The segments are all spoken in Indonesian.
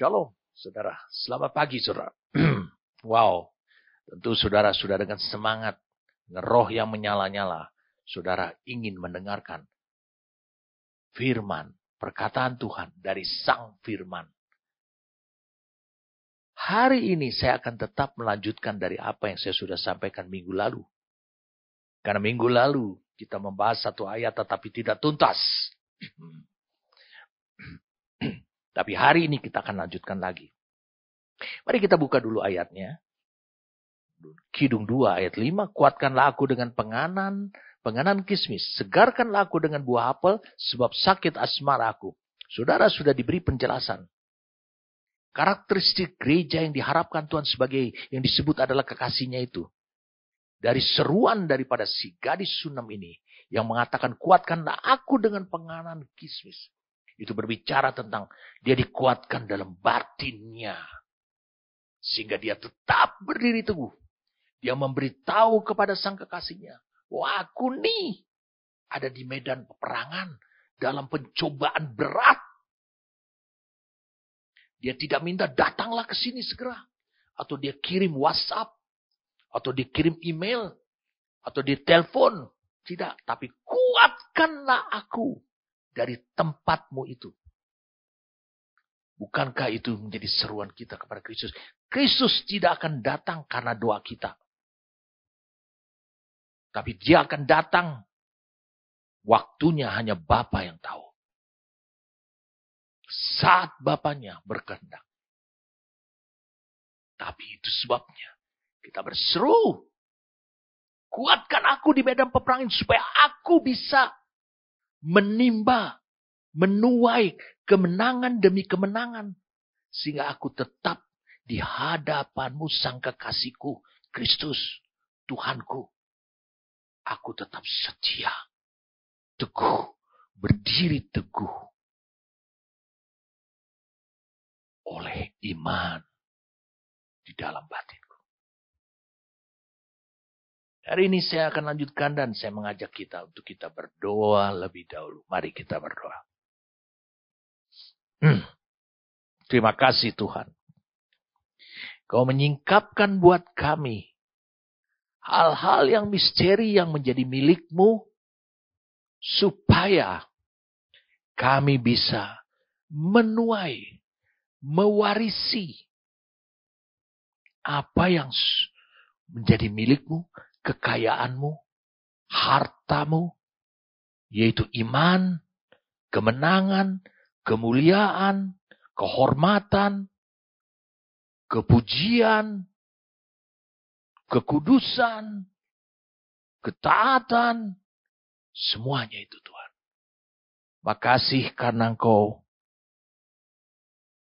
Shalom, saudara. Selamat pagi, saudara. Wow, tentu saudara sudah dengan semangat, dengan roh yang menyala-nyala. Saudara ingin mendengarkan firman, perkataan Tuhan dari Sang Firman. Hari ini saya akan tetap melanjutkan dari apa yang saya sudah sampaikan minggu lalu. Karena minggu lalu kita membahas satu ayat tetapi tidak tuntas. Tapi hari ini kita akan lanjutkan lagi. Mari kita buka dulu ayatnya. Kidung 2 ayat 5. Kuatkanlah aku dengan penganan kismis. Segarkanlah aku dengan buah apel sebab sakit asmara aku. Saudara sudah diberi penjelasan. Karakteristik gereja yang diharapkan Tuhan sebagai yang disebut adalah kekasihnya itu. Dari seruan daripada si gadis Sunam ini. Yang mengatakan kuatkanlah aku dengan penganan kismis. Itu berbicara tentang dia dikuatkan dalam batinnya. Sehingga dia tetap berdiri teguh. Dia memberitahu kepada sang kekasihnya. Wah, aku nih ada di medan peperangan. Dalam pencobaan berat. Dia tidak minta datanglah ke sini segera. Atau dia kirim WhatsApp. Atau dia kirim email. Atau dia telepon. Tidak, tapi kuatkanlah aku. Dari tempatmu itu. Bukankah itu menjadi seruan kita kepada Kristus? Kristus tidak akan datang karena doa kita. Tapi dia akan datang. Waktunya hanya Bapa yang tahu. Saat Bapanya berkehendak. Tapi itu sebabnya. Kita berseru. Kuatkan aku di medan peperangan supaya aku bisa menimba, menuai kemenangan demi kemenangan. Sehingga aku tetap di hadapanmu sang kekasihku, Kristus, Tuhanku. Aku tetap setia, teguh, berdiri teguh. Oleh iman di dalam batinku. Hari ini saya akan lanjutkan dan saya mengajak kita untuk kita berdoa lebih dahulu. Mari kita berdoa. Terima kasih Tuhan. Kau menyingkapkan buat kami hal-hal yang misteri yang menjadi milik-Mu supaya kami bisa menuai, mewarisi apa yang menjadi milik-Mu. Kekayaanmu, hartamu, yaitu iman, kemenangan, kemuliaan, kehormatan, kepujian, kekudusan, ketaatan, semuanya itu Tuhan. Makasih karena Engkau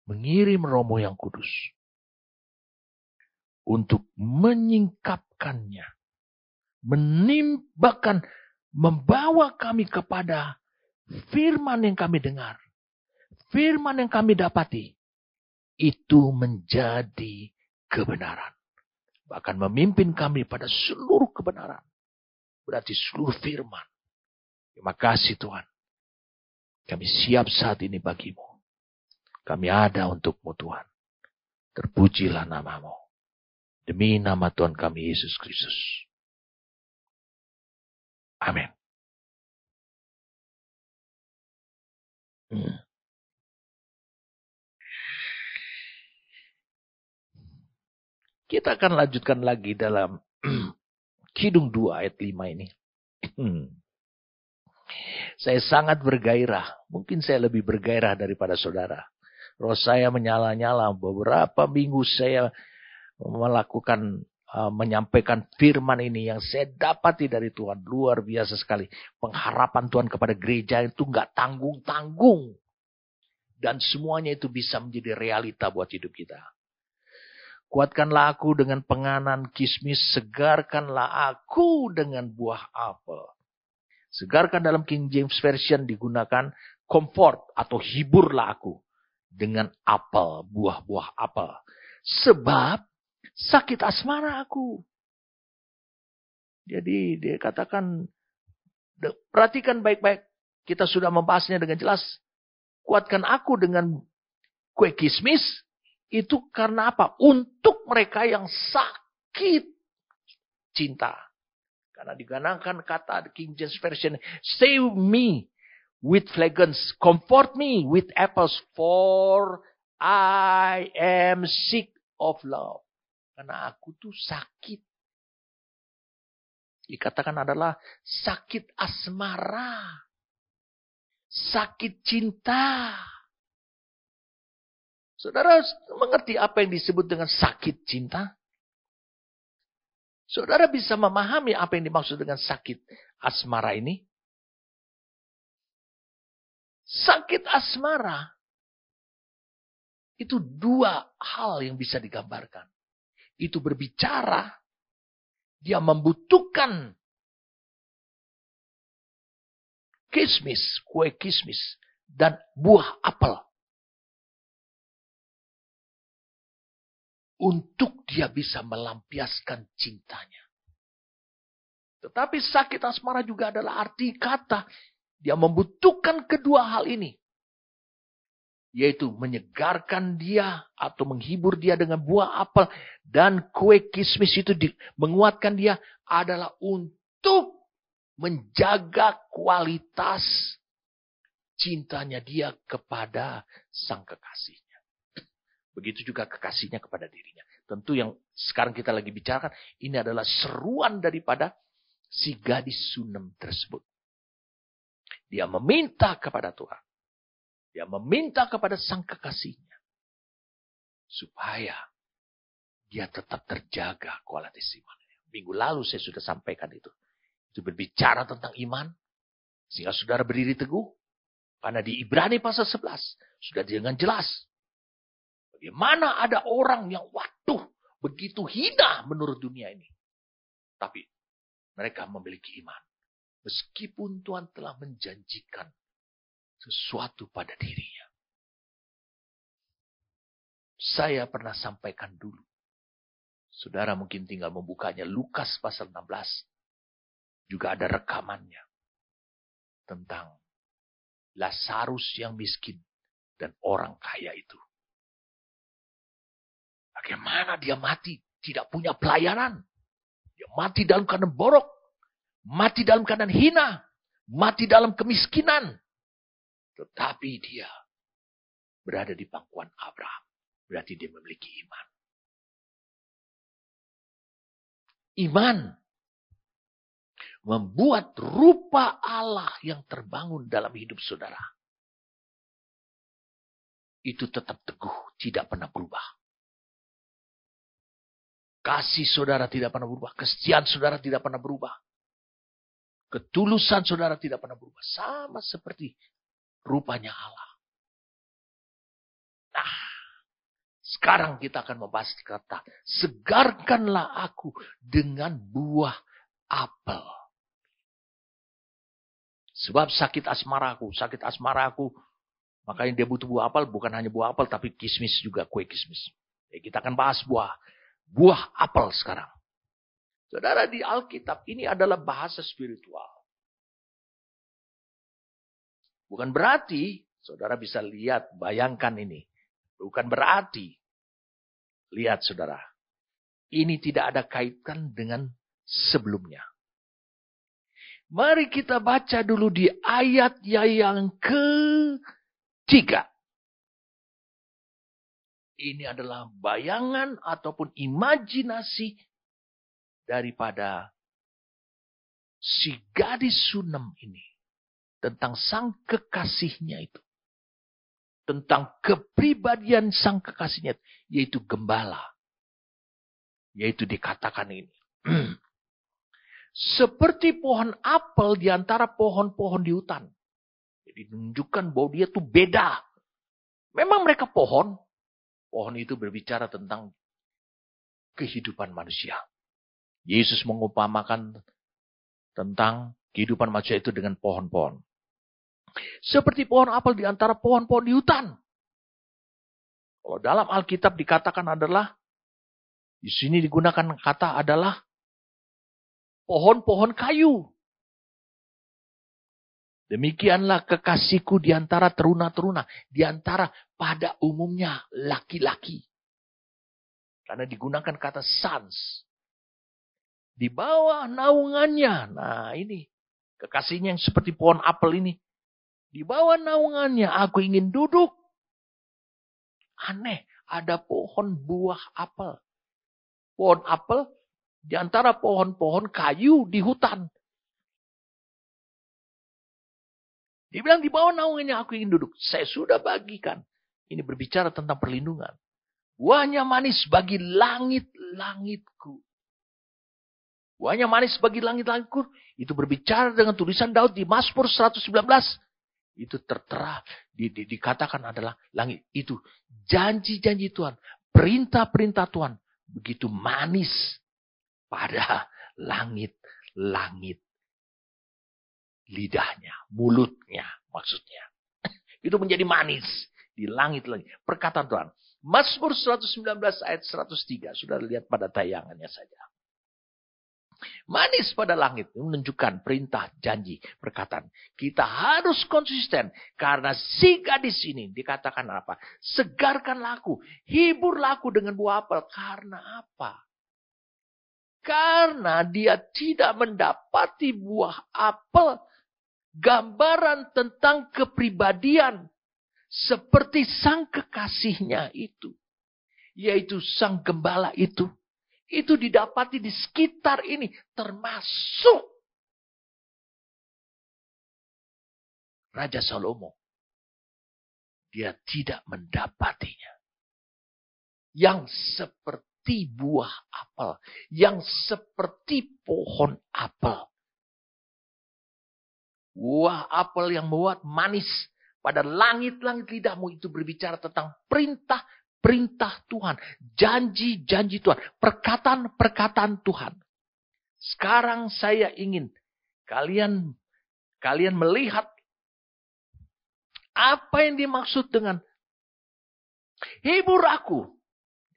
mengirim Romo yang kudus untuk menyingkapkannya. Menimbakan, membawa kami kepada firman yang kami dengar. Firman yang kami dapati. Itu menjadi kebenaran. Bahkan memimpin kami pada seluruh kebenaran. Berarti seluruh firman. Terima kasih Tuhan. Kami siap saat ini bagimu. Kami ada untukmu Tuhan. Terpujilah namamu. Demi nama Tuhan kami Yesus Kristus. Amin. Kita akan lanjutkan lagi dalam Kidung 2 ayat 5 ini. Saya sangat bergairah. Mungkin saya lebih bergairah daripada saudara. Roh saya menyala-nyala. Beberapa minggu saya melakukan menyampaikan firman ini yang saya dapati dari Tuhan. Luar biasa sekali. Pengharapan Tuhan kepada gereja itu gak tanggung-tanggung. Dan semuanya itu bisa menjadi realita buat hidup kita. Kuatkanlah aku dengan penganan kismis. Segarkanlah aku dengan buah apel. Segarkan dalam King James Version digunakan comfort atau hiburlah aku. Dengan apel, buah-buah apel. Sebab sakit asmara aku. Jadi dia katakan, perhatikan baik-baik. Kita sudah membahasnya dengan jelas. Kuatkan aku dengan kue kismis itu karena apa? Untuk mereka yang sakit cinta. Karena digunakan kata King James Version, save me with flagons, comfort me with apples, for I am sick of love. Karena aku tuh sakit. Dikatakan adalah sakit asmara. Sakit cinta. Saudara mengerti apa yang disebut dengan sakit cinta? Saudara bisa memahami apa yang dimaksud dengan sakit asmara ini? Sakit asmara itu dua hal yang bisa digambarkan. Itu berbicara, dia membutuhkan kismis, kue kismis, dan buah apel. Untuk dia bisa melampiaskan cintanya. Tetapi sakit asmara juga adalah arti kata. Dia membutuhkan kedua hal ini. Yaitu menyegarkan dia atau menghibur dia dengan buah apel. Dan kue kismis itu menguatkan dia adalah untuk menjaga kualitas cintanya dia kepada sang kekasihnya. Begitu juga kekasihnya kepada dirinya. Tentu yang sekarang kita lagi bicarakan, ini adalah seruan daripada si gadis Sunem tersebut. Dia meminta kepada Tuhan. Dia meminta kepada sang kekasihnya. Supaya dia tetap terjaga kualitas imannya. Minggu lalu saya sudah sampaikan itu. Itu berbicara tentang iman. Sehingga saudara berdiri teguh. Karena di Ibrani pasal 11. Sudah dengan jelas. Bagaimana ada orang yang begitu hina menurut dunia ini. Tapi mereka memiliki iman. Meskipun Tuhan telah menjanjikan sesuatu pada dirinya. Saya pernah sampaikan dulu. Saudara mungkin tinggal membukanya. Lukas pasal 16. Juga ada rekamannya. Tentang Lazarus yang miskin dan orang kaya itu. Bagaimana dia mati? Tidak punya pelayanan. Dia mati dalam keadaan borok. Mati dalam keadaan hina. Mati dalam kemiskinan. Tetapi dia berada di pangkuan Abraham. Berarti dia memiliki iman. Iman membuat rupa Allah yang terbangun dalam hidup saudara. Itu tetap teguh. Tidak pernah berubah. Kasih saudara tidak pernah berubah. Kesetiaan saudara tidak pernah berubah. Ketulusan saudara tidak pernah berubah. Sama seperti rupanya Allah. Nah, sekarang kita akan membahas kata, segarkanlah aku dengan buah apel. Sebab sakit asmara aku. Makanya dia butuh buah apel, bukan hanya buah apel, tapi kismis juga, kue kismis. Ya, kita akan bahas buah apel sekarang. Saudara, di Alkitab ini adalah bahasa spiritual. Bukan berarti, saudara bisa lihat, bayangkan ini. Bukan berarti, lihat saudara, ini tidak ada kaitan dengan sebelumnya. Mari kita baca dulu di ayat yang ketiga. Ini adalah bayangan ataupun imajinasi daripada si gadis Sunem ini. Tentang sang kekasihnya itu. Tentang kepribadian sang kekasihnya. Yaitu gembala. Yaitu dikatakan ini. Seperti pohon apel di antara pohon-pohon di hutan. Jadi menunjukkan bahwa dia tuh beda. Memang mereka pohon. Pohon itu berbicara tentang kehidupan manusia. Yesus mengumpamakan tentang kehidupan manusia itu dengan pohon-pohon. Seperti pohon apel di antara pohon-pohon di hutan. Kalau dalam Alkitab dikatakan adalah, di sini digunakan kata adalah pohon-pohon kayu. Demikianlah kekasihku di antara teruna-teruna, di antara pada umumnya laki-laki. Karena digunakan kata sons. Di bawah naungannya. Nah ini, kekasihnya yang seperti pohon apel ini. Di bawah naungannya aku ingin duduk. Aneh, ada pohon buah apel. Pohon apel di antara pohon-pohon kayu di hutan. Dia bilang di bawah naungannya aku ingin duduk. Saya sudah bagikan. Ini berbicara tentang perlindungan. Buahnya manis bagi langit-langitku. Buahnya manis bagi langit-langitku. Itu berbicara dengan tulisan Daud di Mazmur 119. Itu tertera. Dikatakan adalah langit. Itu janji-janji Tuhan. Perintah-perintah Tuhan. Begitu manis pada langit-langit. Lidahnya, mulutnya maksudnya. Itu menjadi manis di langit-langit. Perkataan Tuhan. Mazmur 119 ayat 103. Sudah lihat pada tayangannya saja. Manis pada langit. Menunjukkan perintah, janji, perkataan. Kita harus konsisten. Karena si gadis ini dikatakan apa? Segarkanlah aku. Hiburlah aku dengan buah apel. Karena apa? Karena dia tidak mendapati buah apel. Gambaran tentang kepribadian seperti sang kekasihnya itu. Yaitu sang gembala itu. Itu didapati di sekitar ini. Termasuk Raja Salomo. Dia tidak mendapatinya. Yang seperti buah apel. Yang seperti pohon apel. Buah apel yang membuat manis pada langit-langit lidahmu itu berbicara tentang perintah Tuhan. Janji-janji Tuhan. Perkataan-perkataan Tuhan. Sekarang saya ingin kalian melihat apa yang dimaksud dengan hibur aku.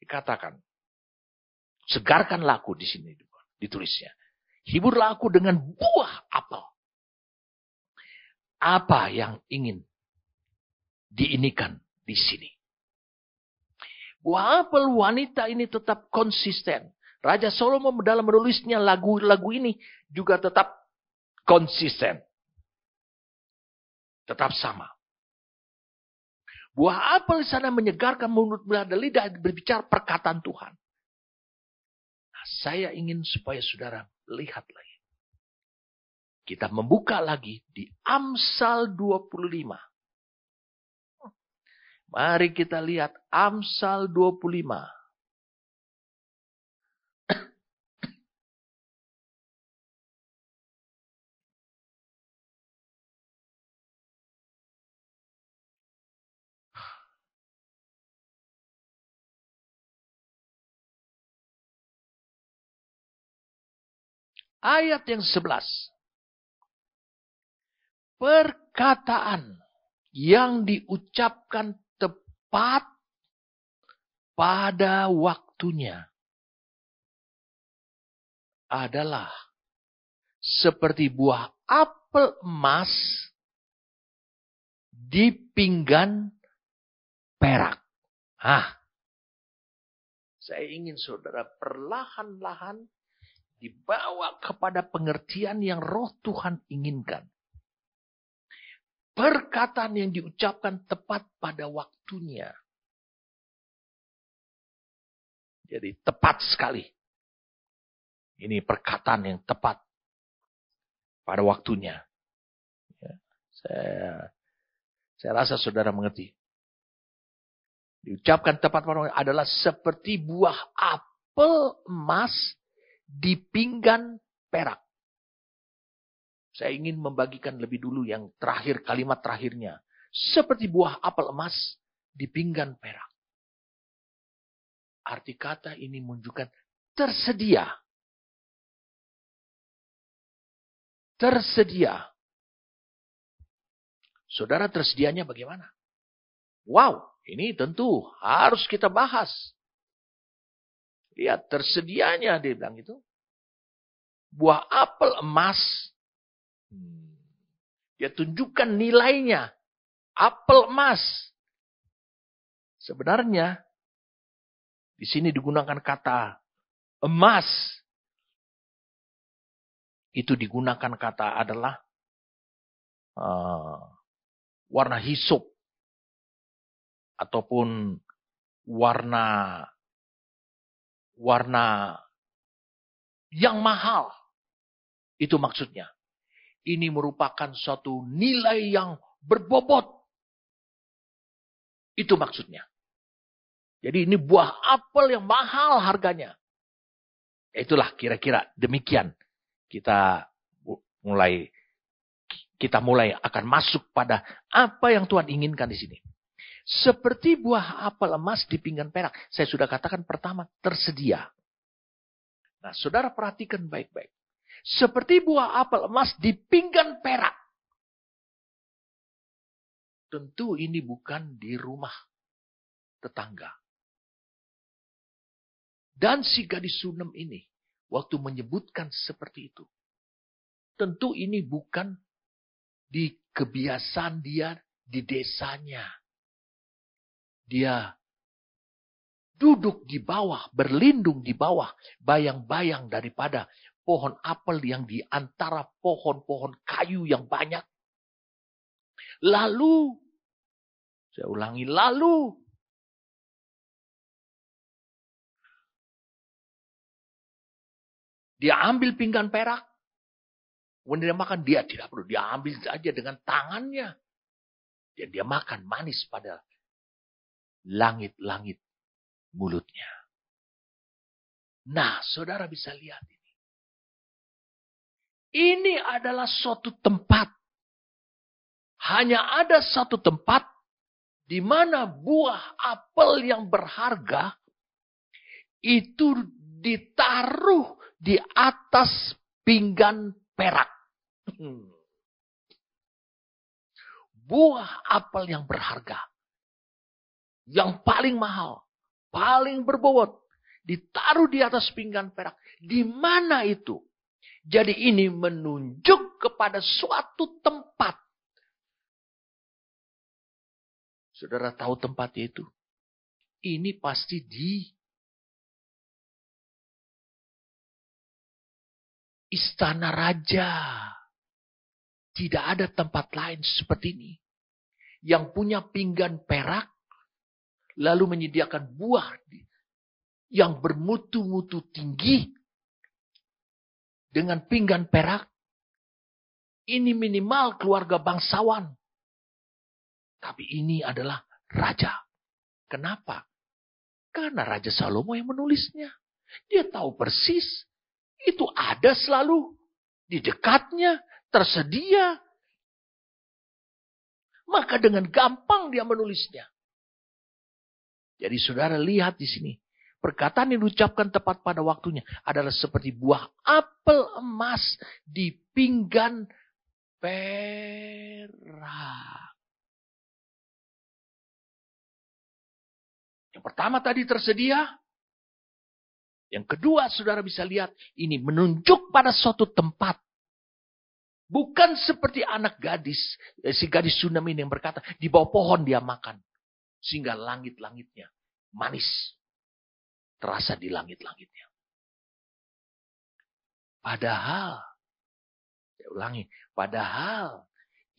Dikatakan. Segarkanlah aku di sini ditulisnya. Hiburlah aku dengan buah apel. Apa yang ingin diinikan di sini? Buah apel wanita ini tetap konsisten. Raja Salomo dalam menulisnya lagu-lagu ini juga tetap konsisten. Tetap sama. Buah apel di sana menyegarkan mulut dan lidah berbicara perkataan Tuhan. Nah, saya ingin supaya saudara lihat lagi. Kita membuka lagi di Amsal 25. Mari kita lihat Amsal 25. Ayat yang 11. Perkataan yang diucapkan tepat pada waktunya adalah seperti buah apel emas di pinggan perak. Saya ingin saudara perlahan-lahan dibawa kepada pengertian yang Roh Tuhan inginkan. Perkataan yang diucapkan tepat pada waktunya. Jadi tepat sekali. Ini perkataan yang tepat pada waktunya. Ya, saya rasa saudara mengerti. Diucapkan tepat pada waktunya adalah seperti buah apel emas di pinggan perak. Saya ingin membagikan lebih dulu yang terakhir, kalimat terakhirnya. Seperti buah apel emas di pinggan perak. Arti kata ini menunjukkan tersedia. Tersedia. Saudara tersedianya bagaimana? Wow, ini tentu harus kita bahas. Lihat tersedianya dia bilang itu. Buah apel emas. Dia tunjukkan nilainya. Apel emas. Sebenarnya di sini digunakan kata emas. Itu digunakan kata adalah warna hisop. Ataupun warna yang mahal. Itu maksudnya. Ini merupakan suatu nilai yang berbobot. Itu maksudnya. Jadi ini buah apel yang mahal harganya. Itulah kira-kira demikian. Kita mulai akan masuk pada apa yang Tuhan inginkan di sini. Seperti buah apel emas di pinggan perak. Saya sudah katakan pertama, tersedia. Nah, saudara perhatikan baik-baik. Seperti buah apel emas di pinggan perak. Tentu ini bukan di rumah tetangga. Dan si gadis Sunem ini, waktu menyebutkan seperti itu. Tentu ini bukan di kebiasaan dia di desanya. Dia duduk di bawah, berlindung di bawah, bayang-bayang daripada pohon apel yang di antara pohon-pohon kayu yang banyak. Lalu, saya ulangi, lalu dia ambil pinggan perak. Kemudian dia makan, dia tidak perlu, dia ambil saja dengan tangannya. Dan dia makan manis pada langit-langit mulutnya. Nah, saudara bisa lihat ini. Ini adalah suatu tempat. Hanya ada satu tempat di mana buah apel yang berharga itu ditaruh di atas pinggan perak. Buah apel yang berharga. Yang paling mahal, paling berbobot, ditaruh di atas pinggan perak. Di mana itu? Jadi ini menunjuk kepada suatu tempat. Saudara tahu tempatnya itu? Ini pasti di istana raja. Tidak ada tempat lain seperti ini. Yang punya pinggan perak, lalu menyediakan buah yang bermutu-mutu tinggi dengan pinggan perak. Ini minimal keluarga bangsawan. Tapi ini adalah raja. Kenapa? Karena Raja Salomo yang menulisnya. Dia tahu persis. Itu ada selalu di dekatnya, tersedia. Maka dengan gampang dia menulisnya. Jadi saudara lihat di sini. Perkataan yang diucapkan tepat pada waktunya adalah seperti buah apel emas di pinggan perak. Yang pertama tadi tersedia. Yang kedua saudara bisa lihat. Ini menunjuk pada suatu tempat. Bukan seperti anak gadis. Si gadis Sunem ini yang berkata. Di bawah pohon dia makan. Sehingga langit-langitnya manis. Terasa di langit-langitnya. Padahal. Saya ulangi. Padahal.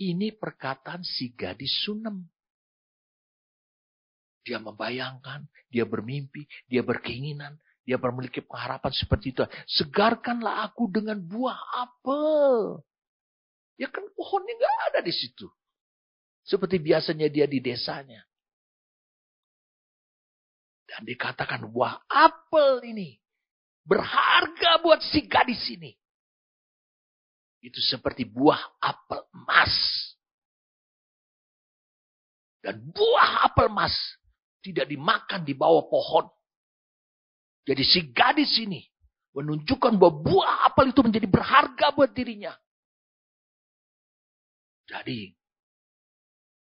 Ini perkataan si gadis Sunem. Dia membayangkan. Dia bermimpi. Dia berkeinginan. Dia memiliki pengharapan seperti itu. Segarkanlah aku dengan buah apel. Ya kan pohonnya gak ada di situ. Seperti biasanya dia di desanya. Dan dikatakan buah apel ini berharga buat si gadis ini. Itu seperti buah apel emas. Dan buah apel emas tidak dimakan di bawah pohon. Jadi si gadis ini menunjukkan bahwa buah apel itu menjadi berharga buat dirinya. Jadi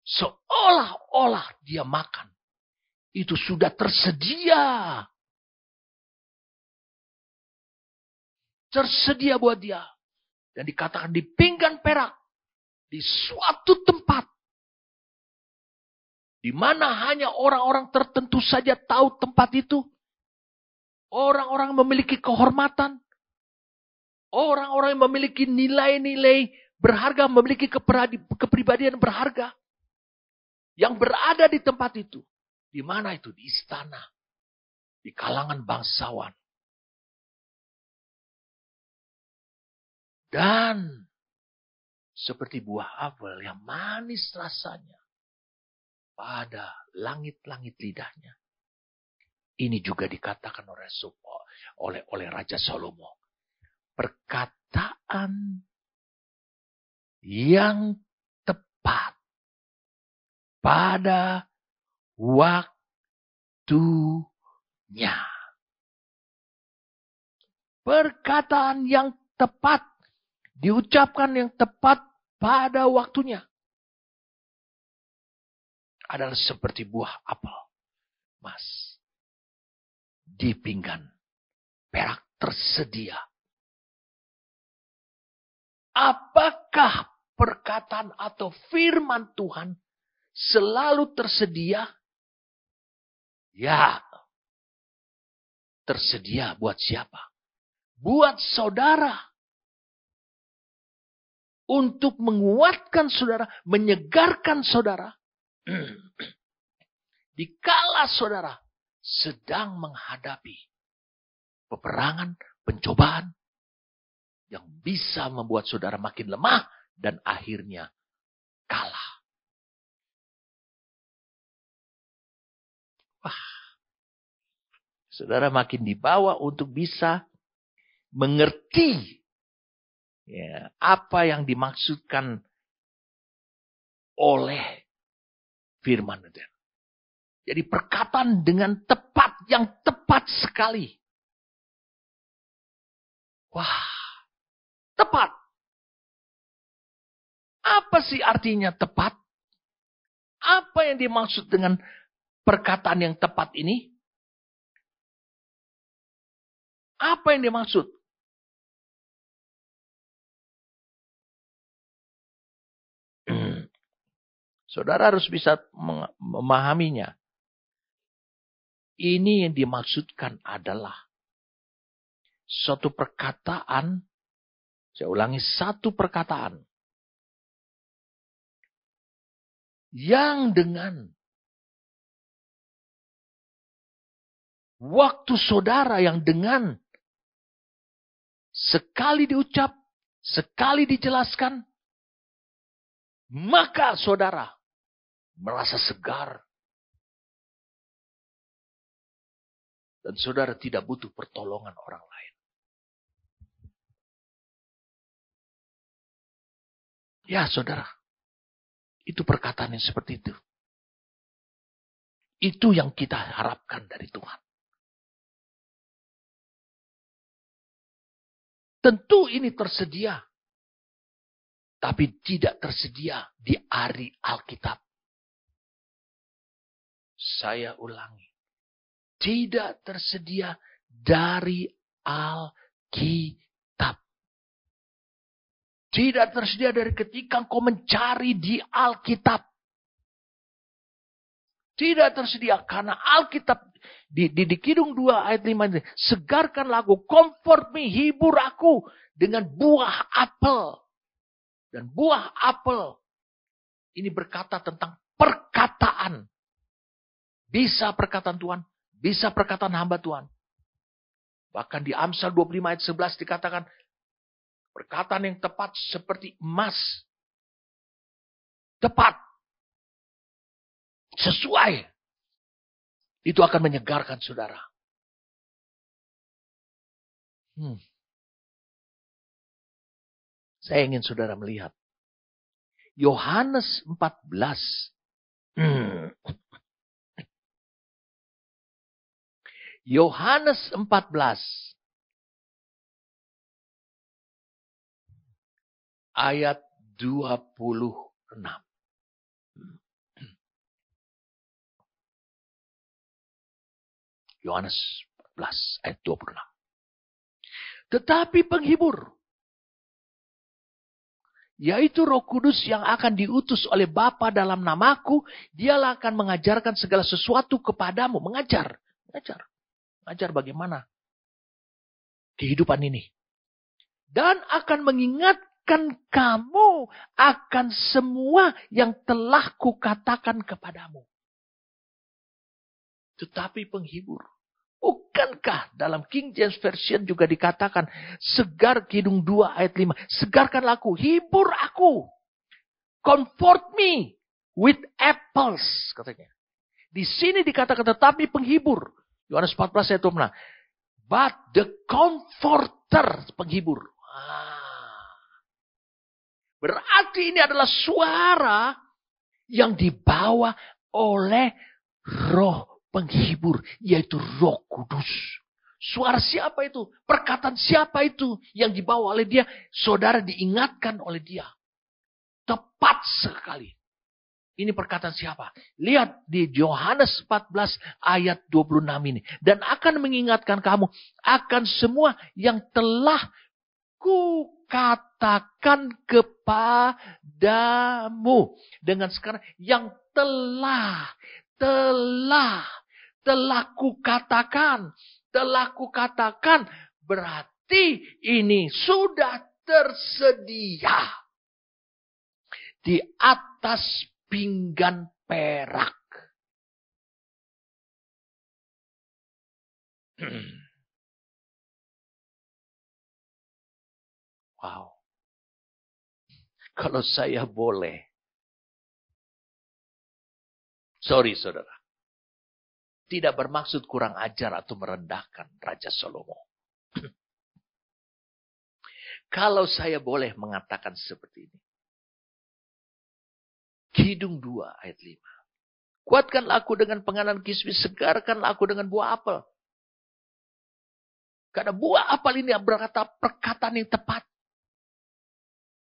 seolah-olah dia makan. Itu sudah tersedia. Tersedia buat dia. Dan dikatakan di pinggan perak. di suatu tempat di mana hanya orang-orang tertentu saja tahu tempat itu. Orang-orang memiliki kehormatan. Orang-orang yang memiliki nilai-nilai berharga, memiliki kepribadian berharga. Yang berada di tempat itu. Di mana itu? Di istana. Di kalangan bangsawan. Dan seperti buah apel yang manis rasanya pada langit-langit lidahnya. Ini juga dikatakan oleh Raja Salomo. Perkataan yang tepat pada waktunya. Perkataan yang tepat diucapkan yang tepat pada waktunya. Adalah seperti buah apel, mas, di pinggan perak tersedia. Apakah perkataan atau firman Tuhan selalu tersedia? Ya, tersedia buat siapa? Buat saudara. Untuk menguatkan saudara, menyegarkan saudara. Dikala saudara sedang menghadapi peperangan, pencobaan yang bisa membuat saudara makin lemah dan akhirnya kalah. Wah, saudara makin dibawa untuk bisa mengerti ya, apa yang dimaksudkan oleh firman itu. Jadi perkataan dengan tepat, yang tepat sekali. Wah, tepat. Apa sih artinya tepat? Apa yang dimaksud dengan perkataan yang tepat ini? Apa yang dimaksud? Saudara harus bisa memahaminya. Ini yang dimaksudkan adalah suatu perkataan, saya ulangi, satu perkataan yang dengan waktu saudara yang dengan sekali diucap, sekali dijelaskan, maka saudara merasa segar. Dan saudara tidak butuh pertolongan orang lain. Ya saudara, itu perkataan yang seperti itu. Itu yang kita harapkan dari Tuhan. Tentu ini tersedia. Tapi tidak tersedia di hari Alkitab. Saya ulangi. Tidak tersedia dari Alkitab. Tidak tersedia dari ketika engkau mencari di Alkitab. Tidak tersedia karena Alkitab di Kidung 2 ayat 5 ini. Segarkan lagu, comfort me, hibur aku dengan buah apel. Dan buah apel ini berkata tentang perkataan. Bisa perkataan Tuhan, bisa perkataan hamba Tuhan. Bahkan di Amsal 25 ayat 11 dikatakan, perkataan yang tepat seperti emas. Tepat. Sesuai. Itu akan menyegarkan saudara. Saya ingin saudara melihat. Yohanes 14. Yohanes 14. Ayat 26. Yohanes 14 ayat 26. Tetapi penghibur yaitu Roh Kudus yang akan diutus oleh Bapa dalam namaku, dialah akan mengajarkan segala sesuatu kepadamu. Mengajar bagaimana kehidupan ini. Dan akan mengingatkan kamu akan semua yang telah kukatakan kepadamu. Tetapi penghibur. Bukankah dalam King James Version juga dikatakan, segar Kidung 2 ayat 5. Segarkanlah aku, hibur aku. Comfort me with apples, katanya. Di sini dikatakan tetapi penghibur. Yohanes 14 ayat 26. But the comforter, penghibur. Berarti ini adalah suara yang dibawa oleh Roh penghibur, yaitu Roh Kudus. Suara siapa itu? Perkataan siapa itu yang dibawa oleh dia? Saudara diingatkan oleh dia. Tepat sekali. Ini perkataan siapa? Lihat di Yohanes 14 ayat 26 ini. Dan akan mengingatkan kamu akan semua yang telah kukatakan kepadamu. Dengan sekarang yang telah kukatakan, berarti ini sudah tersedia di atas pinggan perak. Wow. Kalau saya boleh. Sorry saudara. Tidak bermaksud kurang ajar atau merendahkan Raja Salomo. Kalau saya boleh mengatakan seperti ini. Kidung 2 ayat 5. Kuatkanlah aku dengan penganan kismis, segarkanlah aku dengan buah apel. Karena buah apel ini berkata perkataan yang tepat.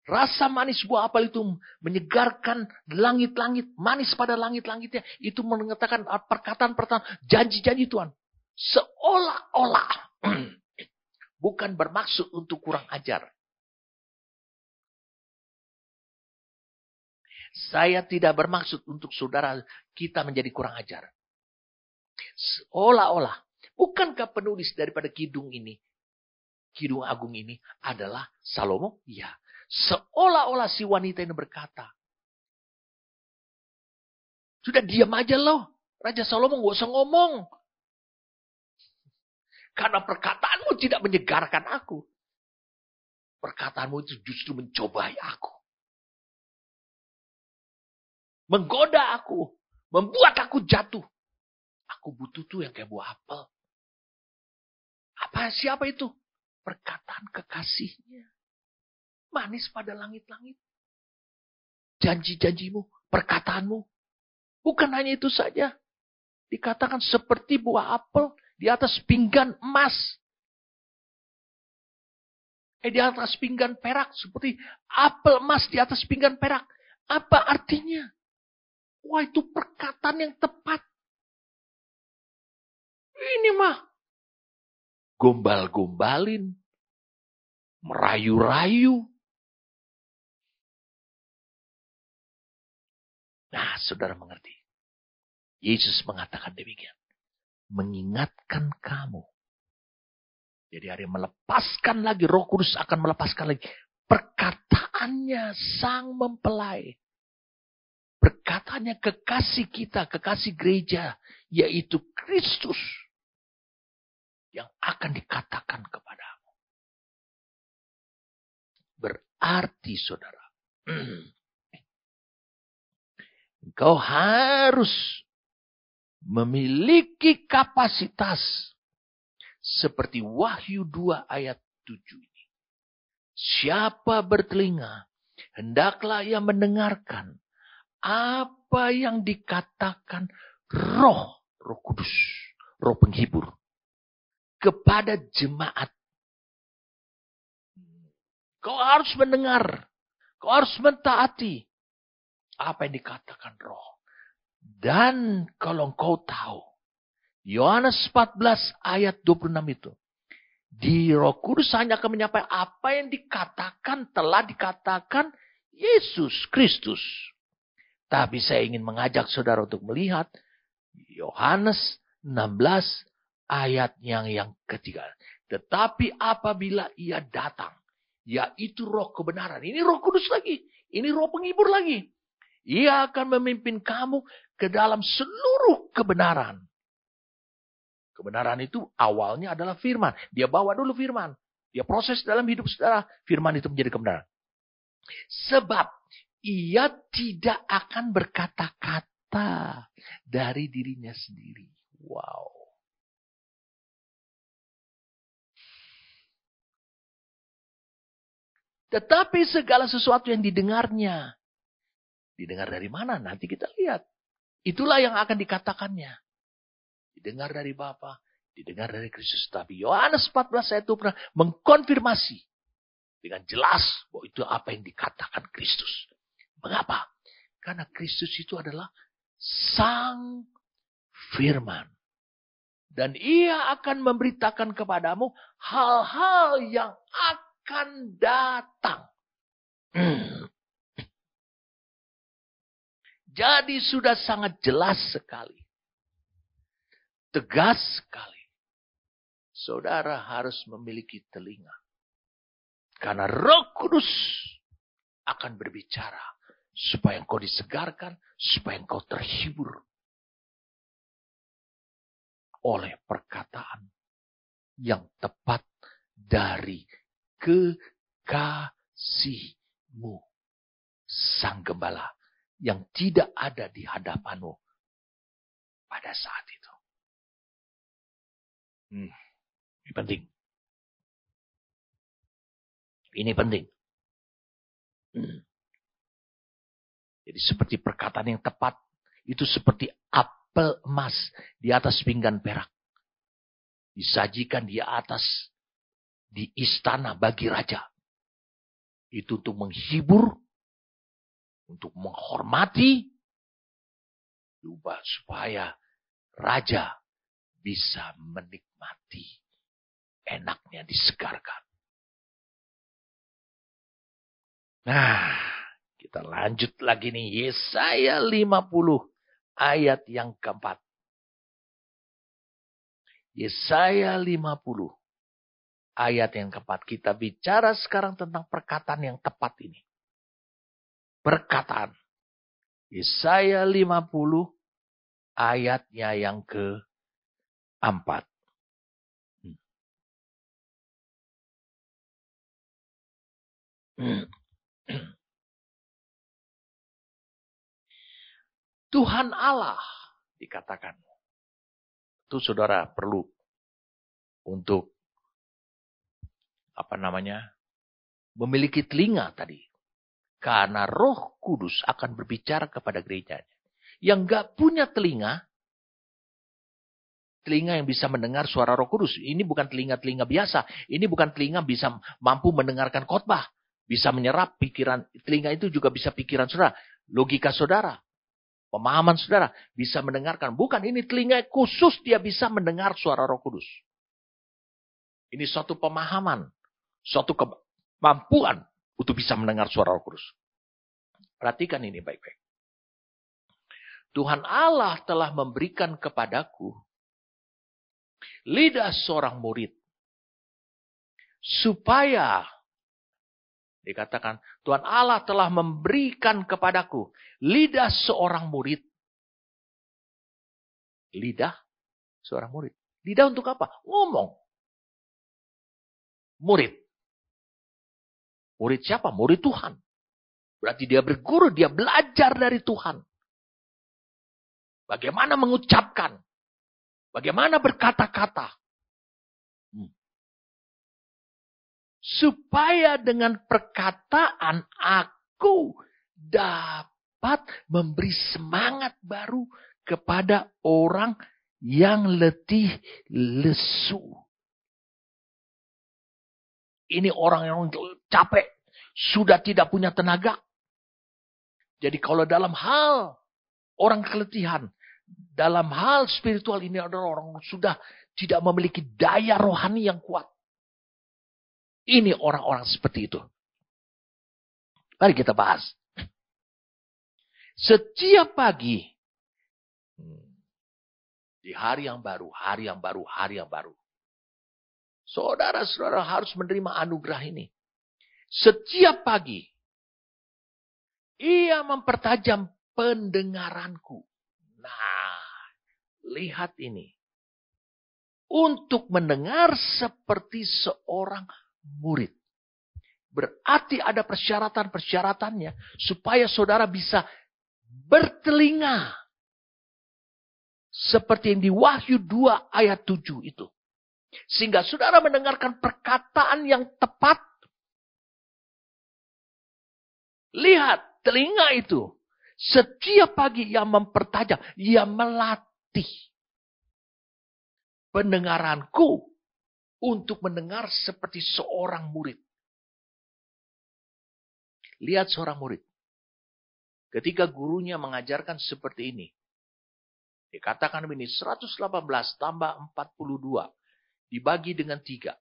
Rasa manis buah apel itu menyegarkan langit-langit. Manis pada langit-langitnya. Itu mengatakan perkataan-perkataan janji-janji Tuhan. Seolah-olah. Bukan bermaksud untuk kurang ajar. Saya tidak bermaksud untuk saudara kita menjadi kurang ajar. Seolah-olah. Bukankah penulis daripada Kidung ini, Kidung Agung ini adalah Salomo? Ya. Seolah-olah si wanita ini berkata, sudah diam aja loh. Raja Salomo gak usah ngomong. Karena perkataanmu tidak menyegarkan aku. Perkataanmu itu justru mencobai aku. Menggoda aku. Membuat aku jatuh. Aku butuh tuh yang kayak buah apel. Siapa itu? Perkataan kekasihnya. Manis pada langit-langit. Janji-janjimu, perkataanmu. Bukan hanya itu saja. Dikatakan seperti buah apel di atas pinggan emas. Di atas pinggan perak. Seperti apel emas di atas pinggan perak. Apa artinya? Wah, itu perkataan yang tepat. Ini mah gombal-gombalin. Merayu-rayu. Nah, saudara mengerti. Yesus mengatakan demikian. Mengingatkan kamu. Jadi hari melepaskan lagi. Roh Kudus akan melepaskan lagi. Perkataannya sang mempelai. Perkataannya kekasih kita. Kekasih gereja. Yaitu Kristus. Yang akan dikatakan kepadamu. Berarti saudara. Engkau harus memiliki kapasitas seperti Wahyu 2 ayat 7 ini. Siapa bertelinga, hendaklah ia mendengarkan apa yang dikatakan Roh Kudus, Roh penghibur kepada jemaat. Kau harus mendengar, kau harus mentaati apa yang dikatakan Roh. Dan kalau engkau tahu, Yohanes 14 ayat 26 itu. Di Roh Kudus hanya akan menyampaikan apa yang dikatakan, telah dikatakan, Yesus Kristus. Tapi saya ingin mengajak saudara untuk melihat Yohanes 16 ayat yang ketiga. Tetapi apabila ia datang, yaitu roh kebenaran. Ini roh kudus lagi. Ini roh penghibur lagi. Ia akan memimpin kamu ke dalam seluruh kebenaran. Kebenaran itu awalnya adalah firman. Dia bawa dulu firman. Dia proses dalam hidup saudara. Firman itu menjadi kebenaran. Sebab ia tidak akan berkata-kata dari dirinya sendiri. Wow. Tetapi segala sesuatu yang didengarnya. Didengar dari mana? Nanti kita lihat. Itulah yang akan dikatakannya. Didengar dari Bapa, didengar dari Kristus. Tapi Yohanes 14 ayat itu pernah mengkonfirmasi dengan jelas bahwa itu apa yang dikatakan Kristus. Mengapa? Karena Kristus itu adalah Sang Firman. Dan ia akan memberitakan kepadamu hal-hal yang akan datang. Jadi sudah sangat jelas sekali. Tegas sekali. Saudara harus memiliki telinga. Karena Roh Kudus akan berbicara. Supaya engkau disegarkan. Supaya engkau terhibur. Oleh perkataan yang tepat dari kekasihmu. Sang Gembala. Yang tidak ada di hadapanmu pada saat itu. Ini penting. Ini penting. Jadi seperti perkataan yang tepat. Itu seperti apel emas di atas pinggan perak. Disajikan di atas. Di istana bagi raja. Itu untuk menghibur. Untuk menghormati. Supaya raja bisa menikmati. Enaknya disegarkan. Nah, kita lanjut lagi nih. Yesaya 50 ayat yang keempat. Yesaya 50 ayat yang keempat. Kita bicara sekarang tentang perkataan yang tepat ini. Perkataan. Yesaya 50 ayatnya yang keempat. Tuhan Allah dikatakan. Itu saudara perlu untuk memiliki telinga tadi. Karena Roh Kudus akan berbicara kepada gerejanya. Yang gak punya telinga yang bisa mendengar suara Roh Kudus. Ini bukan telinga-telinga biasa. Ini bukan telinga bisa mampu mendengarkan khotbah. Bisa menyerap pikiran. Telinga itu juga bisa pikiran saudara. Logika saudara. Pemahaman saudara. Bisa mendengarkan. Bukan, ini telinga khusus dia bisa mendengar suara Roh Kudus. Ini suatu pemahaman. Suatu kemampuan untuk bisa mendengar suara Roh Kudus. Perhatikan ini baik-baik. Tuhan Allah telah memberikan kepadaku lidah seorang murid. Supaya, dikatakan, Tuhan Allah telah memberikan kepadaku lidah seorang murid. Lidah seorang murid. Lidah untuk apa? Ngomong. Murid. Murid siapa? Murid Tuhan. Berarti dia berguru, dia belajar dari Tuhan. Bagaimana mengucapkan. Bagaimana berkata-kata. Supaya dengan perkataan aku dapat memberi semangat baru kepada orang yang letih lesu. Ini orang yang capek. Sudah tidak punya tenaga. Jadi kalau dalam hal orang keletihan. Dalam hal spiritual ini adalah orang yang sudah tidak memiliki daya rohani yang kuat. Ini orang-orang seperti itu. Mari kita bahas. Setiap pagi, di hari yang baru, hari yang baru, hari yang baru. Saudara-saudara harus menerima anugerah ini. Setiap pagi, ia mempertajam pendengaranku. Nah, lihat ini. Untuk mendengar seperti seorang murid. Berarti ada persyaratan-persyaratannya supaya saudara bisa bertelinga. Seperti yang di Wahyu 2 ayat 7 itu. Sehingga saudara mendengarkan perkataan yang tepat. Lihat telinga itu. Setiap pagi ia mempertajam. Ia melatih pendengaranku untuk mendengar seperti seorang murid. Lihat seorang murid. Ketika gurunya mengajarkan seperti ini. Dikatakan ini 118 tambah 42. Dibagi dengan 3.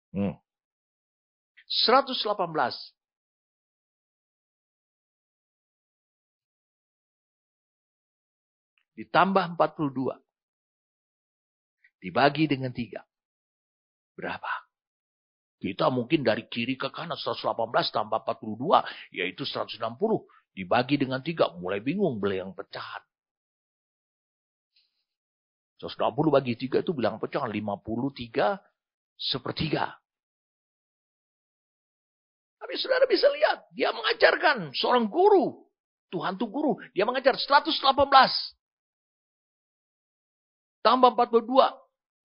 118. Ditambah 42. Dibagi dengan 3. Berapa? Kita mungkin dari kiri ke kanan 118 tambah 42. Yaitu 160. Dibagi dengan 3. Mulai bingung beli yang pecahan. 160 bagi 3 itu bilang pecahan. 53 sepertiga. Tapi saudara bisa lihat. Dia mengajarkan seorang guru. Tuhan itu guru. Dia mengajar 118. Tambah 42.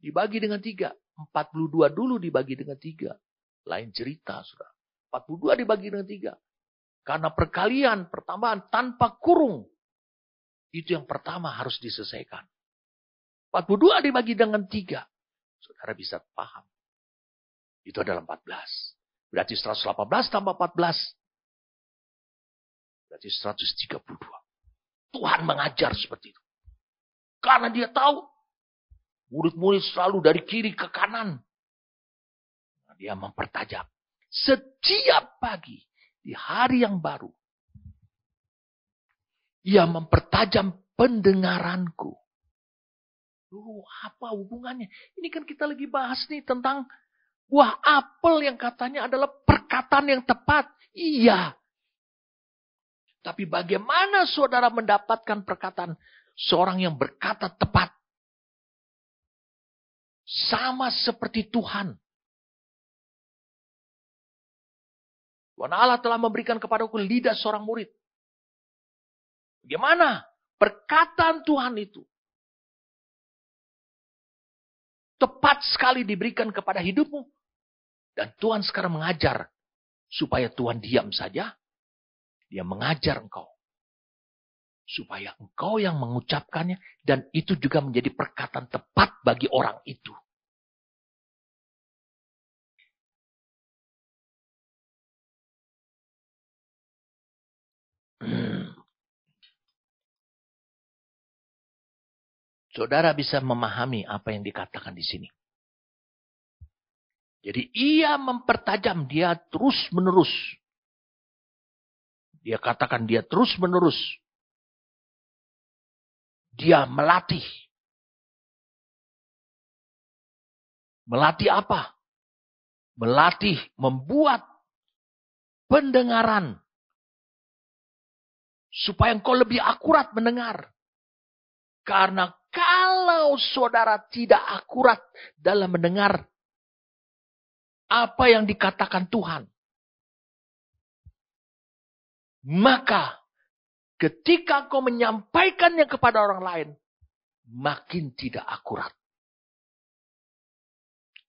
Dibagi dengan 3. 42 dulu dibagi dengan 3. Lain cerita, saudara. 42 dibagi dengan 3. Karena perkalian, pertambahan tanpa kurung. Itu yang pertama harus diselesaikan. 42 dibagi dengan 3. Saudara bisa paham. Itu adalah 14. Berarti 118 tambah 14. Berarti 132. Tuhan mengajar seperti itu. Karena dia tahu. Murid-murid selalu dari kiri ke kanan. Dia mempertajam. Setiap pagi. Di hari yang baru. Ia mempertajam pendengaranku. Apa hubungannya? Ini kan kita lagi bahas nih tentang buah apel yang katanya adalah perkataan yang tepat. Iya. Tapi bagaimana saudara mendapatkan perkataan seorang yang berkata tepat? Sama seperti Tuhan. Tuhan Allah telah memberikan kepadaku lidah seorang murid. Bagaimana perkataan Tuhan itu tepat sekali diberikan kepada hidupmu. Dan Tuhan sekarang mengajar supaya Tuhan diam saja. Dia mengajar engkau. Supaya engkau yang mengucapkannya. Dan itu juga menjadi perkataan tepat bagi orang itu. Saudara bisa memahami apa yang dikatakan di sini. Jadi ia mempertajam, dia terus menerus. Dia katakan dia terus menerus. Dia melatih. Melatih apa? Melatih, membuat pendengaran. Supaya engkau lebih akurat mendengar. Karena kalau saudara tidak akurat dalam mendengar apa yang dikatakan Tuhan. Maka ketika engkau menyampaikannya kepada orang lain. Makin tidak akurat.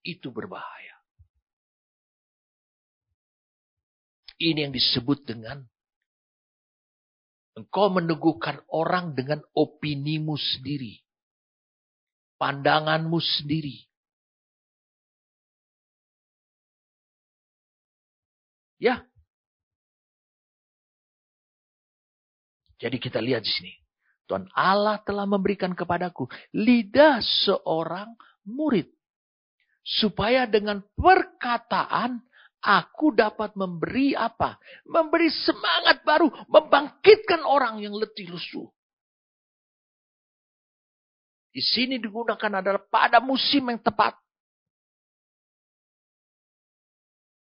Itu berbahaya. Ini yang disebut dengan engkau meneguhkan orang dengan opinimu sendiri. Pandanganmu sendiri. Ya. Jadi kita lihat di sini. Tuhan Allah telah memberikan kepadaku lidah seorang murid. Supaya dengan perkataan Aku dapat memberi apa? Memberi semangat baru, membangkitkan orang yang letih lesu. Di sini digunakan adalah pada musim yang tepat.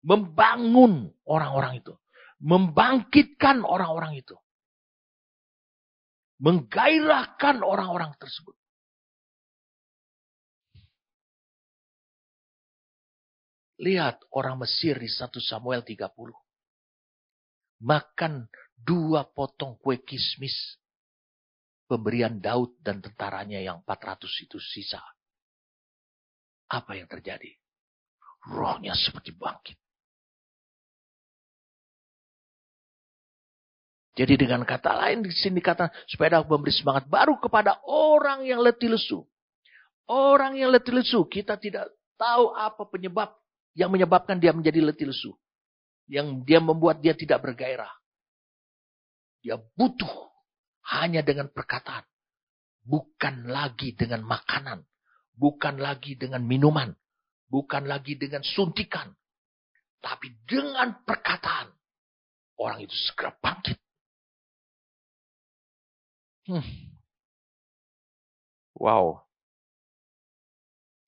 Membangun orang-orang itu. Membangkitkan orang-orang itu. Menggairahkan orang-orang tersebut. Lihat orang Mesir di 1 Samuel 30. Makan 2 potong kue kismis. Pemberian Daud dan tentaranya yang 400 itu sisa. Apa yang terjadi? Rohnya seperti bangkit. Jadi dengan kata lain di sini kata supaya dapat memberi semangat baru kepada orang yang letih lesu. Orang yang letih lesu, kita tidak tahu apa penyebab yang menyebabkan dia menjadi letih lesu. Yang dia membuat dia tidak bergairah. Dia butuh hanya dengan perkataan. Bukan lagi dengan makanan. Bukan lagi dengan minuman. Bukan lagi dengan suntikan. Tapi dengan perkataan. Orang itu segera bangkit. Wow.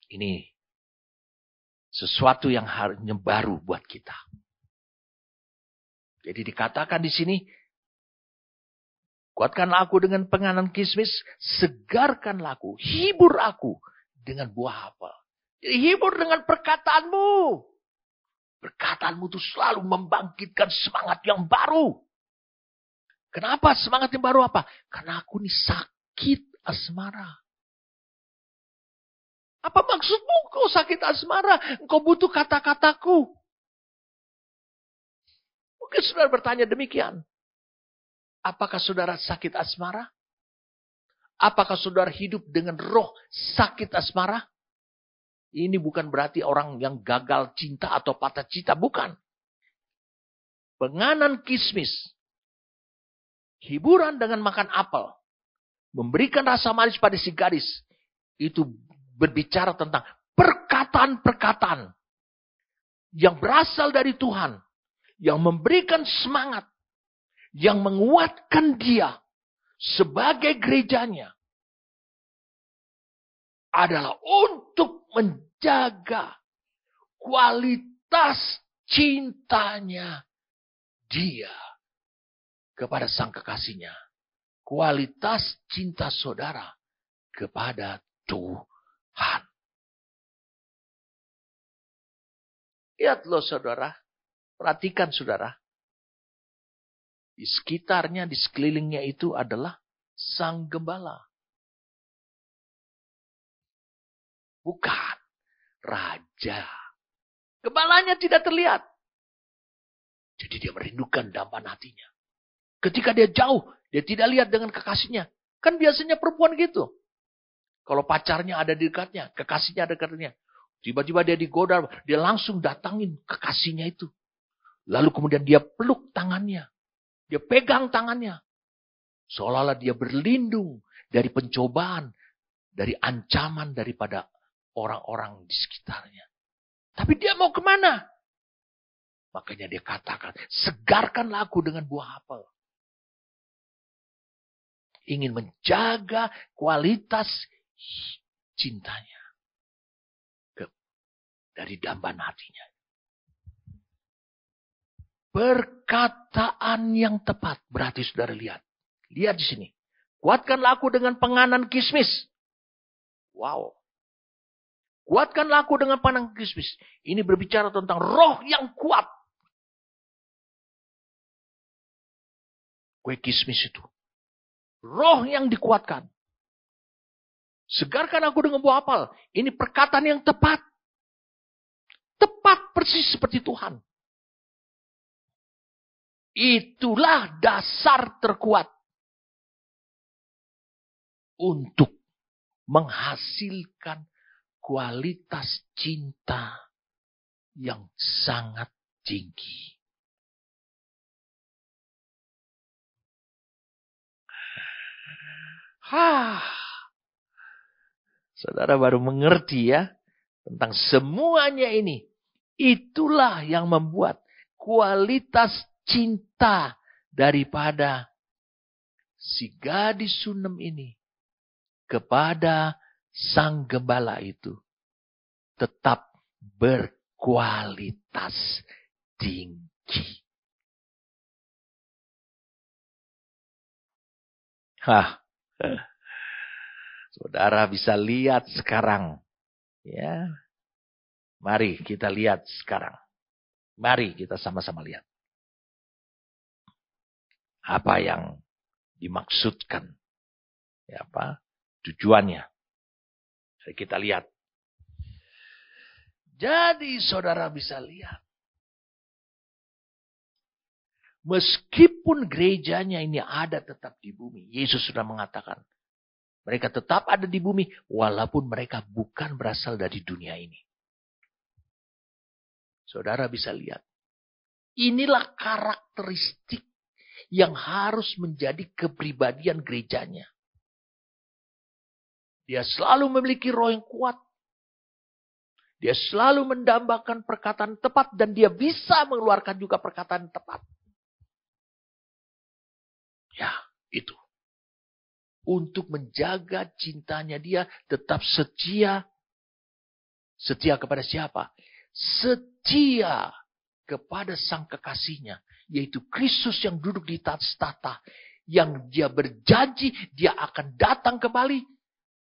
Ini sesuatu yang harusnya baru buat kita. Jadi dikatakan di sini, kuatkanlah aku dengan penganan kismis, segarkanlah aku, hibur aku dengan buah apel. Jadi hibur dengan perkataanmu. Perkataanmu itu selalu membangkitkan semangat yang baru. Kenapa semangat yang baru apa? Karena aku ini sakit asmara. Apa maksudmu kau sakit asmara? Engkau butuh kata-kataku. Mungkin saudara bertanya demikian. Apakah saudara sakit asmara? Apakah saudara hidup dengan roh sakit asmara? Ini bukan berarti orang yang gagal cinta atau patah cinta. Bukan. Penganan kismis. Hiburan dengan makan apel. Memberikan rasa manis pada si gadis. Itu berbicara tentang perkataan-perkataan yang berasal dari Tuhan, yang memberikan semangat, yang menguatkan dia sebagai gerejanya, adalah untuk menjaga kualitas cintanya dia kepada sang kekasihnya, kualitas cinta saudara kepada Tuhan. Lihat loh saudara. Perhatikan saudara. Di sekitarnya, di sekelilingnya itu adalah sang gembala. Bukan raja. Gembalanya tidak terlihat. Jadi dia merindukan dambaan hatinya. Ketika dia jauh, dia tidak lihat dengan kekasihnya. Kan biasanya perempuan gitu. Kalau pacarnya ada di dekatnya, kekasihnya ada di dekatnya. Tiba-tiba dia digoda, dia langsung datangin kekasihnya itu. Lalu kemudian dia peluk tangannya. Dia pegang tangannya. Seolah-olah dia berlindung dari pencobaan, dari ancaman daripada orang-orang di sekitarnya. Tapi dia mau kemana? Makanya dia katakan, segarkanlah aku dengan buah apel. Ingin menjaga kualitas cintanya dari dambaan hatinya. Perkataan yang tepat. Berarti saudara lihat. Lihat di sini. Kuatkanlah aku dengan penganan kismis. Wow. Kuatkanlah aku dengan penganan kismis. Ini berbicara tentang roh yang kuat. Kue kismis itu. Roh yang dikuatkan. Segarkan aku dengan buah apel. Ini perkataan yang tepat. Tepat persis seperti Tuhan. Itulah dasar terkuat. Untuk menghasilkan kualitas cinta yang sangat tinggi. Saudara baru mengerti ya tentang semuanya ini. Itulah yang membuat kualitas cinta daripada si gadis Sunem ini kepada sang gembala itu tetap berkualitas tinggi. Saudara bisa lihat sekarang. Ya. Mari kita lihat sekarang. Mari kita sama-sama lihat. Apa yang dimaksudkan. Ya, apa tujuannya. Jadi kita lihat. Jadi saudara bisa lihat. Meskipun gerejanya ini ada tetap di bumi. Yesus sudah mengatakan. Mereka tetap ada di bumi. Walaupun mereka bukan berasal dari dunia ini. Saudara bisa lihat. Inilah karakteristik yang harus menjadi kepribadian gerejanya. Dia selalu memiliki roh yang kuat. Dia selalu mendambakan perkataan tepat. Dan dia bisa mengeluarkan juga perkataan tepat. Ya, itu. Untuk menjaga cintanya dia tetap setia. Setia kepada siapa? Setia kepada sang kekasihnya. Yaitu Kristus yang duduk di atas tahta. Yang dia berjanji dia akan datang kembali.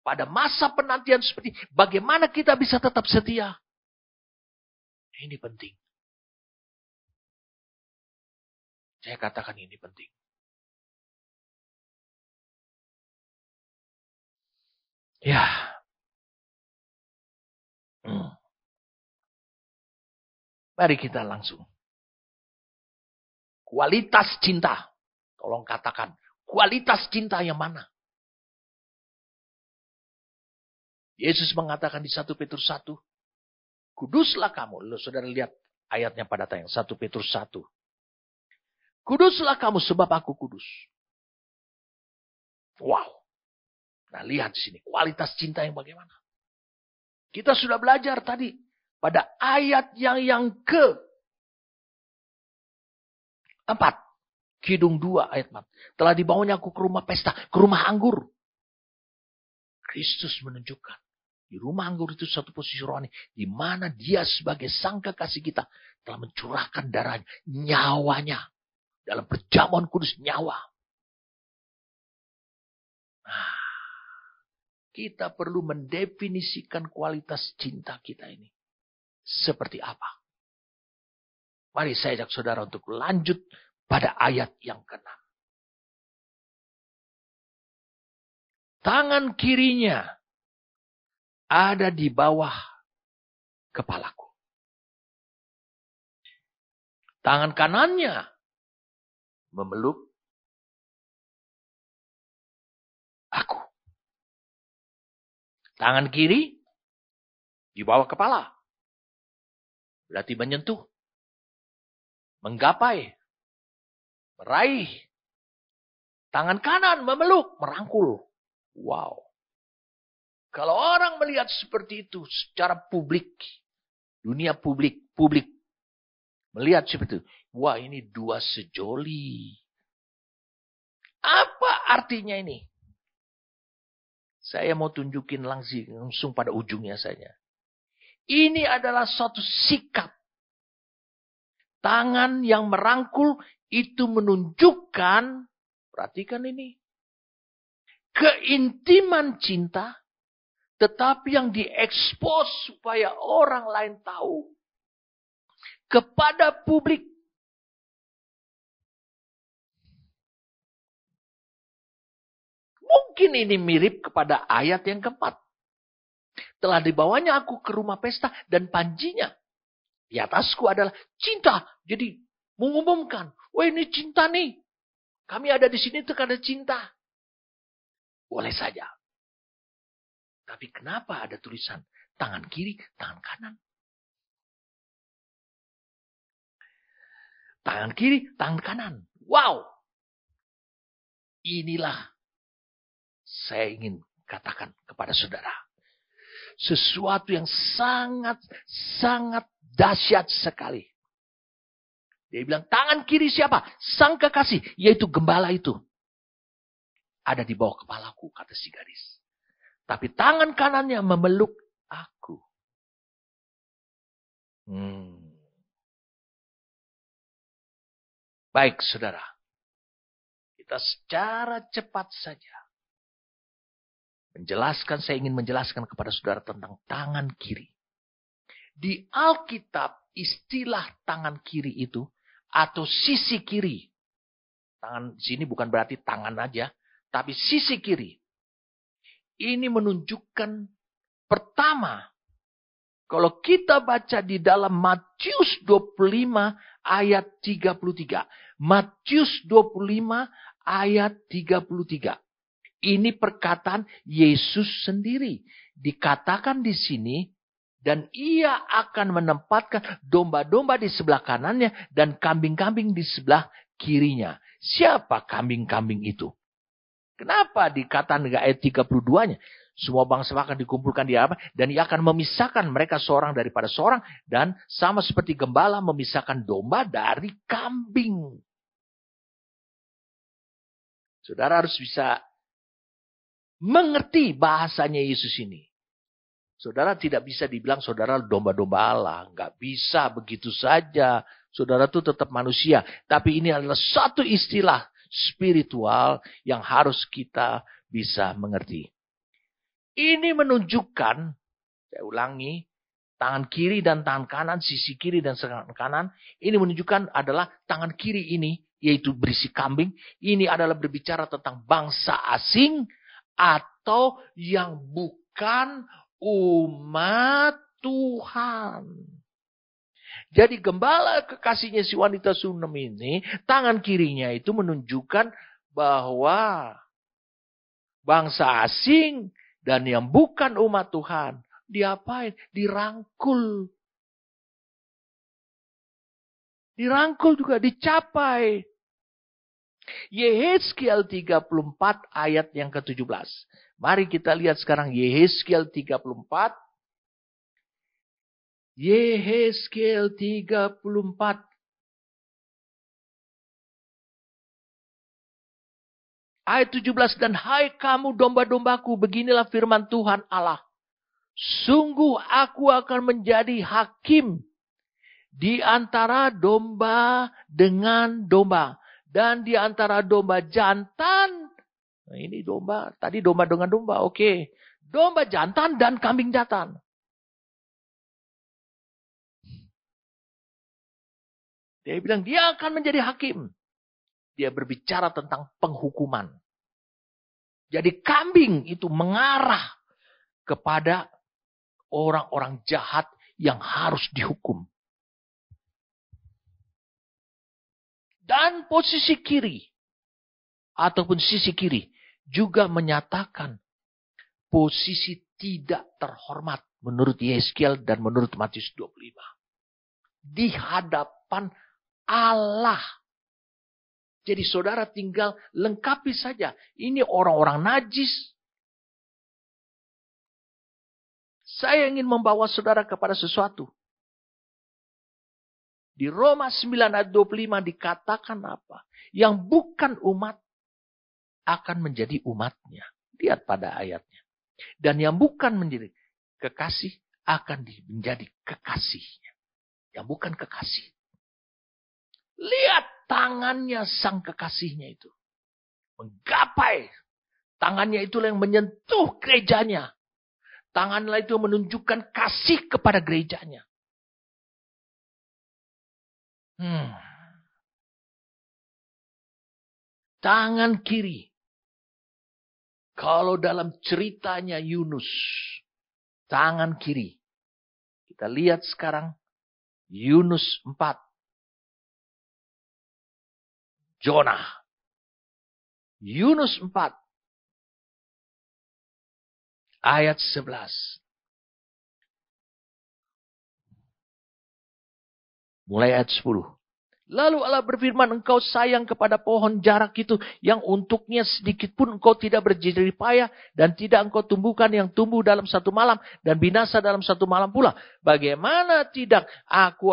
Pada masa penantian seperti bagaimana kita bisa tetap setia. Ini penting. Saya katakan ini penting. Ya. Mari kita langsung. Kualitas cinta. Tolong katakan. Kualitas cinta yang mana? Yesus mengatakan di 1 Petrus 1. Kuduslah kamu. Lalu saudara lihat ayatnya pada tayang. 1 Petrus 1. Kuduslah kamu sebab aku kudus. Wow. Nah lihat di sini. Kualitas cinta yang bagaimana. Kita sudah belajar tadi. Pada ayat yang ke-4. Kidung 2 ayat 4. Telah dibawanya aku ke rumah pesta. Ke rumah anggur. Kristus menunjukkan. Di rumah anggur itu satu posisi rohani. Di mana dia sebagai sang kekasih kita. Telah mencurahkan darahnya. Nyawanya. Dalam perjamuan kudus nyawa. Nah, kita perlu mendefinisikan kualitas cinta kita ini. Seperti apa? Mari saya ajak saudara untuk lanjut pada ayat yang ke-6. Tangan kirinya ada di bawah kepalaku. Tangan kanannya memeluk aku. Tangan kiri di bawah kepala. Berarti menyentuh. Menggapai. Meraih. Tangan kanan memeluk. Merangkul. Wow. Kalau orang melihat seperti itu secara publik. Dunia publik. Melihat seperti itu. Wah ini dua sejoli. Apa artinya ini? Saya mau tunjukin langsung pada ujungnya saja. Ini adalah suatu sikap. Tangan yang merangkul itu menunjukkan, perhatikan ini, keintiman cinta, tetapi yang diekspos supaya orang lain tahu kepada publik. Mungkin ini mirip kepada ayat yang keempat. Telah dibawanya aku ke rumah pesta dan panjinya di atasku adalah cinta. Jadi mengumumkan, wah ini cinta nih. Kami ada di sini itu karena cinta. Boleh saja. Tapi kenapa ada tulisan tangan kiri, tangan kanan? Tangan kiri, tangan kanan. Wow. Inilah saya ingin katakan kepada saudara. Sesuatu yang sangat dahsyat sekali. Dia bilang, tangan kiri siapa? Sang kekasih, yaitu gembala itu. Ada di bawah kepalaku, kata si gadis. Tapi tangan kanannya memeluk aku. Baik, saudara. Kita secara cepat saja saya ingin menjelaskan kepada saudara tentang tangan kiri. Di Alkitab, istilah tangan kiri itu, atau sisi kiri. Tangan sini bukan berarti tangan aja, tapi sisi kiri. Ini menunjukkan pertama, kalau kita baca di dalam Matius 25 ayat 33. Matius 25 ayat 33. Ini perkataan Yesus sendiri. Dikatakan di sini, dan ia akan menempatkan domba-domba di sebelah kanannya dan kambing-kambing di sebelah kirinya. Siapa kambing-kambing itu? Kenapa dikatakan ayat 32-nya? Semua bangsa akan dikumpulkan di apa? Dan ia akan memisahkan mereka seorang daripada seorang. Dan sama seperti gembala memisahkan domba dari kambing. Saudara harus bisa mengerti bahasanya Yesus ini. Saudara tidak bisa dibilang saudara domba-domba Allah. Nggak bisa begitu saja. Saudara itu tetap manusia. Tapi ini adalah satu istilah spiritual yang harus kita bisa mengerti. Ini menunjukkan, saya ulangi, tangan kiri dan tangan kanan, sisi kiri dan tangan kanan. Ini menunjukkan adalah tangan kiri ini, yaitu berisi kambing. Ini adalah berbicara tentang bangsa asing atau yang bukan umat Tuhan. Jadi gembala kekasihnya si wanita Sunem ini, tangan kirinya itu menunjukkan bahwa bangsa asing dan yang bukan umat Tuhan, diapain? Dirangkul. Dirangkul juga, dicapai. Yehezkiel 34 ayat yang ke-17. Mari kita lihat sekarang Yehezkiel 34. Yehezkiel 34. Ayat 17. Dan hai kamu domba-dombaku, beginilah firman Tuhan Allah. Sungguh aku akan menjadi hakim di antara domba dengan domba. Dan di antara domba jantan. Nah ini domba. Tadi domba dengan domba. Oke. Domba jantan dan kambing jantan. Dia bilang dia akan menjadi hakim. Dia berbicara tentang penghukuman. Jadi kambing itu mengarah kepada orang-orang jahat yang harus dihukum. Dan posisi kiri ataupun sisi kiri juga menyatakan posisi tidak terhormat menurut Yehezkiel dan menurut Matius 25. Di hadapan Allah. Jadi saudara tinggal lengkapi saja. Ini orang-orang najis. Saya ingin membawa saudara kepada sesuatu. Di Roma 9 ayat 25 dikatakan apa? Yang bukan umat akan menjadi umatnya. Lihat pada ayatnya. Dan yang bukan menjadi kekasih akan menjadi kekasihnya. Yang bukan kekasih. Lihat tangannya sang kekasihnya itu. Menggapai. Tangannya itulah yang menyentuh gerejanya. Tanganlah itu menunjukkan kasih kepada gerejanya. Tangan kiri. Kalau dalam ceritanya Yunus. Tangan kiri. Kita lihat sekarang. Yunus 4. Jonah. Yunus 4. Ayat 11. Mulai ayat 10. Lalu Allah berfirman, engkau sayang kepada pohon jarak itu, yang untuknya sedikit pun engkau tidak berjerih payah, dan tidak engkau tumbuhkan yang tumbuh dalam satu malam, dan binasa dalam satu malam pula. Bagaimana tidak aku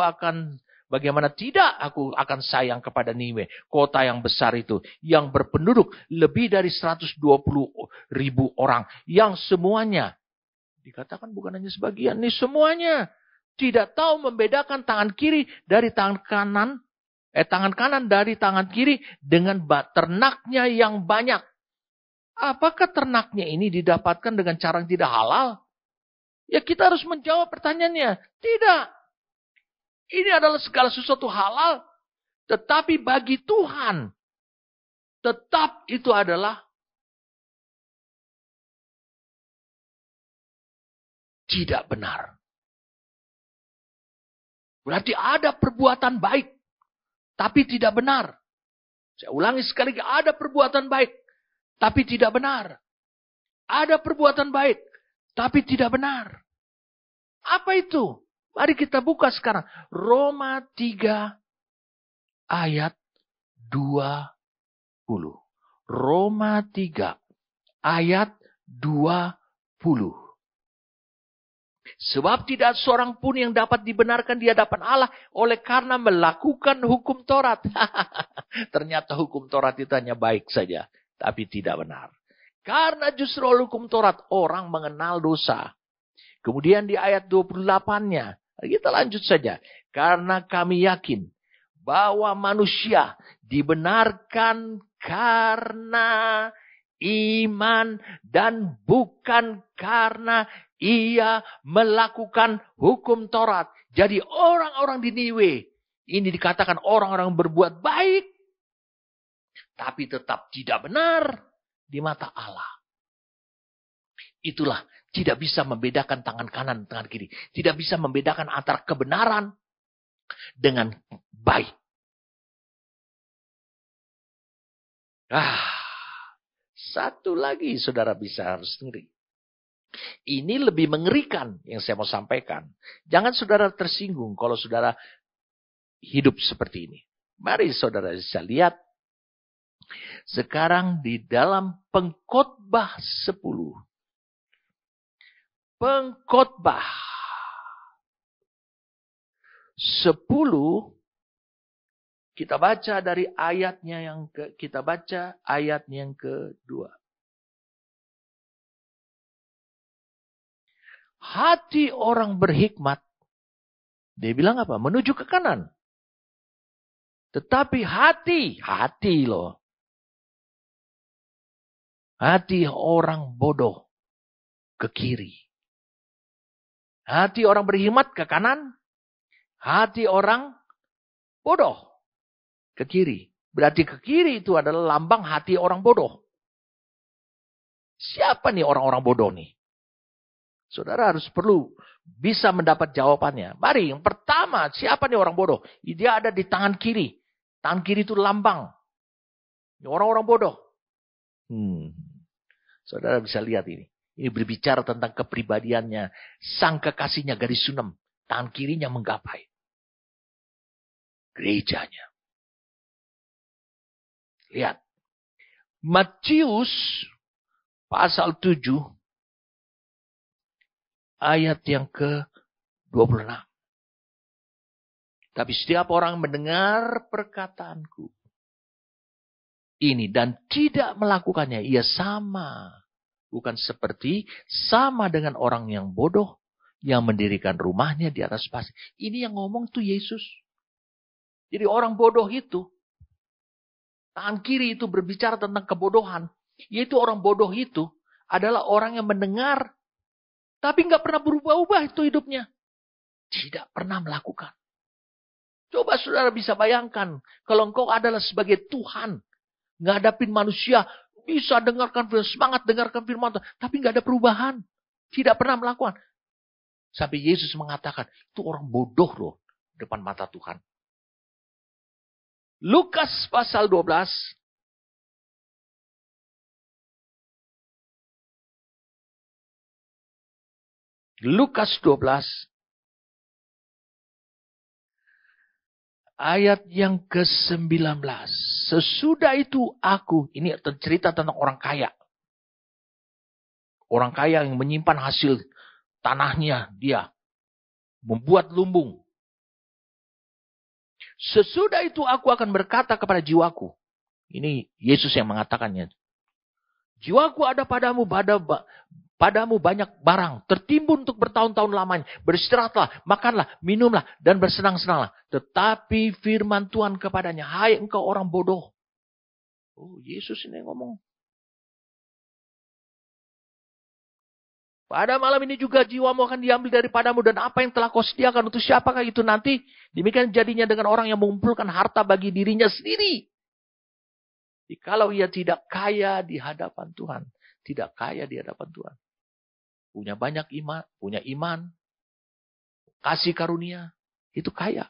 akan sayang kepada Niniwe, kota yang besar itu, yang berpenduduk lebih dari 120.000 orang, yang semuanya, dikatakan bukan hanya sebagian, ini semuanya, tidak tahu membedakan tangan kiri dari tangan kanan, tangan kanan dari tangan kiri, dengan ternaknya yang banyak. Apakah ternaknya ini didapatkan dengan cara yang tidak halal? Ya, kita harus menjawab pertanyaannya. Tidak. Ini adalah segala sesuatu halal. Tetapi bagi Tuhan, tetap itu adalah tidak benar. Berarti ada perbuatan baik, tapi tidak benar. Saya ulangi sekali lagi, ada perbuatan baik, tapi tidak benar. Ada perbuatan baik, tapi tidak benar. Apa itu? Mari kita buka sekarang. Roma 3 ayat 20. Roma 3 ayat 20. Sebab tidak seorang pun yang dapat dibenarkan di hadapan Allah oleh karena melakukan hukum Taurat. Ternyata hukum Taurat itu hanya baik saja, tapi tidak benar. Karena justru oleh hukum Taurat orang mengenal dosa. Kemudian di ayat 28-nya, kita lanjut saja. Karena kami yakin bahwa manusia dibenarkan karena iman dan bukan karena ia melakukan hukum Taurat. Jadi orang-orang di Niniwe ini dikatakan orang-orang berbuat baik, tapi tetap tidak benar di mata Allah. Itulah tidak bisa membedakan tangan kanan, tangan kiri. Tidak bisa membedakan antara kebenaran dengan baik. Satu lagi saudara bisa harus ngeri. Ini lebih mengerikan yang saya mau sampaikan. Jangan saudara tersinggung kalau saudara hidup seperti ini. Mari saudara bisa lihat. Sekarang di dalam Pengkhotbah 10. Pengkhotbah 10. Kita baca dari ayatnya kita baca ayatnya yang kedua. Hati orang berhikmat, dia bilang apa? Menuju ke kanan. Tetapi hati loh. Hati orang bodoh ke kiri. Hati orang berhikmat ke kanan. Hati orang bodoh ke kiri. Berarti ke kiri itu adalah lambang hati orang bodoh. Siapa nih orang-orang bodoh nih? Saudara harus perlu bisa mendapat jawabannya. Mari, yang pertama, siapa nih orang bodoh? Dia ada di tangan kiri. Tangan kiri itu lambang. Orang-orang bodoh. Saudara bisa lihat ini. Ini berbicara tentang kepribadiannya. Sang kekasihnya garis sunem. Tangan kirinya menggapai gerejanya. Lihat. Matius pasal 7. Ayat yang ke-26. Tapi setiap orang mendengar perkataanku ini dan tidak melakukannya, ia sama. Bukan sama dengan orang yang bodoh yang mendirikan rumahnya di atas pasir. Ini yang ngomong tuh Yesus. Jadi orang bodoh itu, tangan kiri itu berbicara tentang kebodohan. Yaitu orang bodoh itu adalah orang yang mendengar tapi nggak pernah berubah-ubah itu hidupnya. Tidak pernah melakukan. Coba saudara bisa bayangkan. Kalau engkau adalah sebagai Tuhan. Ngadapin manusia. Bisa dengarkan firman, semangat dengarkan firman Tuhan. Tapi nggak ada perubahan. Tidak pernah melakukan. Sampai Yesus mengatakan. Itu orang bodoh loh. Depan mata Tuhan. Lukas pasal 12. Lukas 12 Ayat yang ke-19. Sesudah itu aku, ini cerita tentang orang kaya. Orang kaya yang menyimpan hasil tanahnya dia. Membuat lumbung. Sesudah itu aku akan berkata kepada jiwaku. Ini Yesus yang mengatakannya. Jiwaku ada padamu, padamu banyak barang. Tertimbun untuk bertahun-tahun lamanya. Beristirahatlah, makanlah, minumlah, dan bersenang-senanglah. Tetapi firman Tuhan kepadanya. Hai engkau orang bodoh. Oh, Yesus ini ngomong. Pada malam ini juga jiwamu akan diambil daripadamu. Dan apa yang telah kau sediakan untuk siapakah itu nanti? Demikian jadinya dengan orang yang mengumpulkan harta bagi dirinya sendiri. Kalau ia tidak kaya di hadapan Tuhan. Tidak kaya di hadapan Tuhan. Punya banyak iman. Punya iman. Kasih karunia. Itu kaya.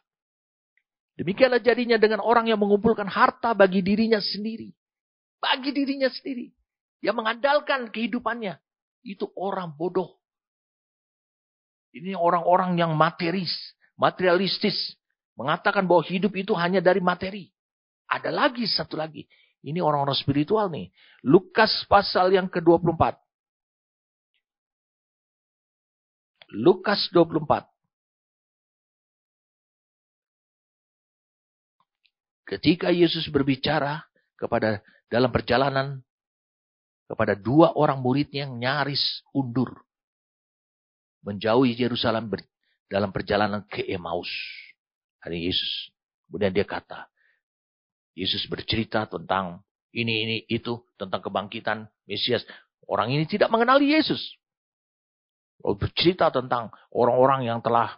Demikianlah jadinya dengan orang yang mengumpulkan harta bagi dirinya sendiri. Bagi dirinya sendiri. Yang mengandalkan kehidupannya. Itu orang bodoh. Ini orang-orang yang materialistis. Mengatakan bahwa hidup itu hanya dari materi. Ada lagi, satu lagi. Ini orang-orang spiritual nih. Lukas pasal yang ke-24. Lukas 24. Ketika Yesus berbicara dalam perjalanan kepada dua orang muridnya yang nyaris undur. Menjauhi Yerusalem dalam perjalanan ke Emmaus. Hari Yesus. Kemudian dia kata. Yesus bercerita tentang ini, itu. Tentang kebangkitan Mesias. Orang ini tidak mengenali Yesus. Bercerita tentang orang-orang yang telah.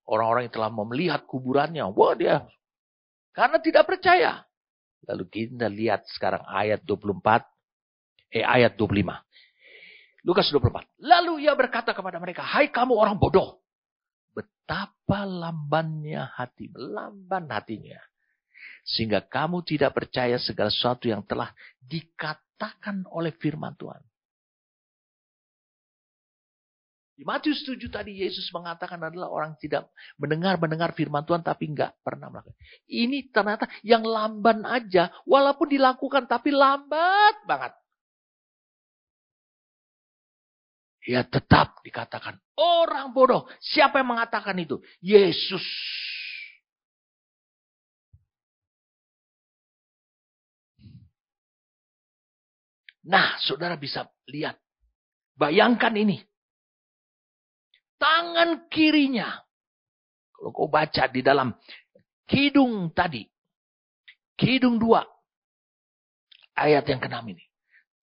Orang-orang yang telah melihat kuburannya. Wah dia. Karena tidak percaya. Lalu kita lihat sekarang ayat 25. Lukas 24. Lalu ia berkata kepada mereka, hai kamu orang bodoh. Betapa lamban hatinya. Sehingga kamu tidak percaya segala sesuatu yang telah dikatakan oleh firman Tuhan. Di Matius 7 tadi Yesus mengatakan adalah orang tidak mendengar firman Tuhan tapi enggak pernah melakukan. Ini ternyata yang lamban aja walaupun dilakukan tapi lambat banget. Ya tetap dikatakan orang bodoh. Siapa yang mengatakan itu? Yesus. Nah, saudara bisa lihat. Bayangkan ini. Tangan kirinya. Kalau kau baca di dalam Kidung tadi. Kidung 2. Ayat yang ke-6 ini.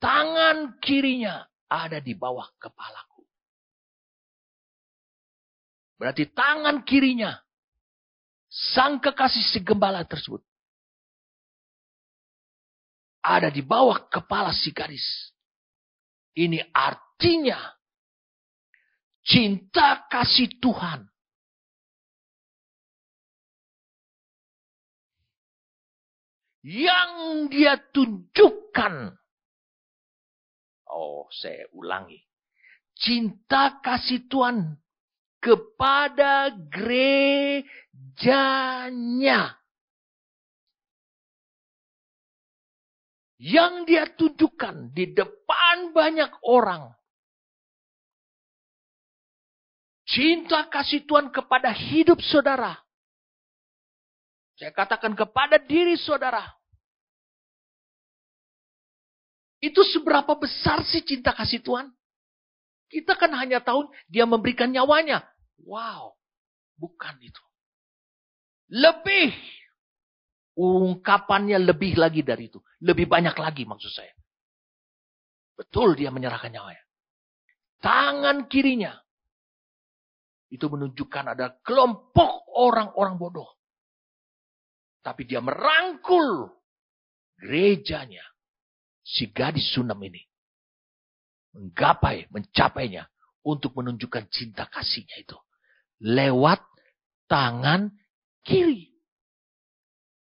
Tangan kirinya ada di bawah kepalaku. Berarti tangan kirinya. Sang kekasih si gembala tersebut. Ada di bawah kepala si gadis. Ini artinya. Cinta kasih Tuhan. Yang dia tunjukkan. Oh, saya ulangi. Cinta kasih Tuhan kepada gerejanya. Yang dia tunjukkan di depan banyak orang. Cinta kasih Tuhan kepada hidup saudara. Saya katakan kepada diri saudara. Itu seberapa besar sih cinta kasih Tuhan? Kita kan hanya tahu dia memberikan nyawanya. Wow, bukan itu. Lebih. Ungkapannya lebih lagi dari itu. Lebih banyak lagi maksud saya. Betul dia menyerahkan nyawanya. Tangan kirinya. Itu menunjukkan ada kelompok orang-orang bodoh. Tapi dia merangkul gerejanya. Si gadis Sunam ini. Mencapainya. Untuk menunjukkan cinta kasihnya itu. Lewat tangan kiri.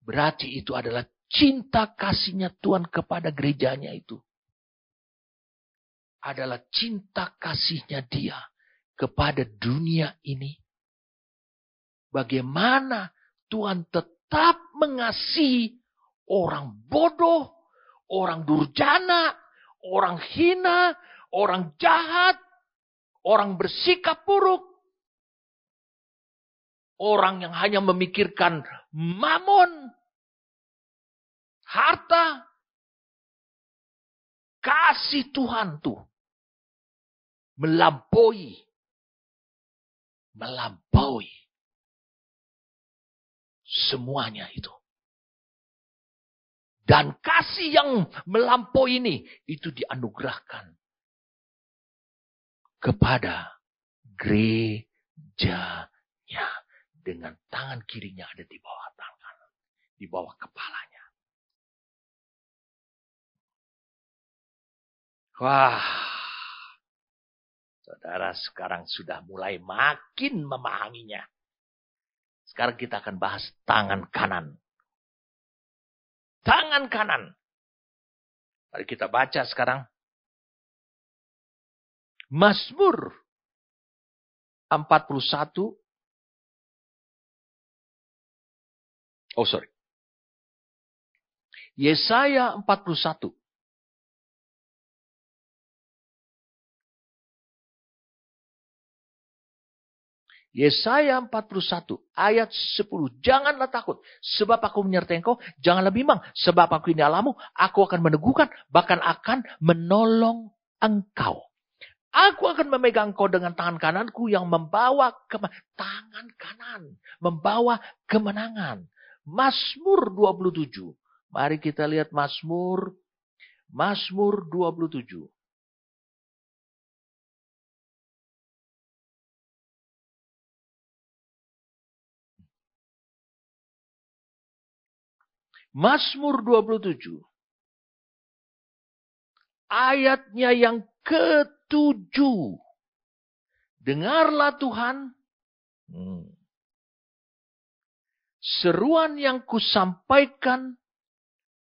Berarti itu adalah cinta kasihnya Tuhan kepada gerejanya itu. Adalah cinta kasihnya dia kepada dunia ini. bagaimana Tuhan tetap mengasihi orang bodoh, orang durjana, orang hina, orang jahat, orang bersikap buruk, orang yang hanya memikirkan mamon, harta. Kasih Tuhan tuh melampaui semuanya itu. Dan kasih yang melampaui ini itu dianugerahkan kepada gerejanya dengan tangan kirinya ada di bawah tangan, di bawah kepalanya. Wah, saudara sekarang sudah mulai makin memahaminya. Sekarang kita akan bahas tangan kanan. Tangan kanan. Mari kita baca sekarang. Mazmur 41. Yesaya 41. Yesaya 41 ayat 10. Janganlah takut, sebab aku menyertai engkau. Janganlah bimbang, sebab aku ini Allahmu. Aku akan meneguhkan, bahkan akan menolong engkau. Aku akan memegang engkau dengan tangan kananku yang membawa tangan kanan. Membawa kemenangan. Mazmur 27. Mari kita lihat Mazmur 27. Mazmur 27. Ayatnya yang ke-7. Dengarlah Tuhan. Seruan yang kusampaikan.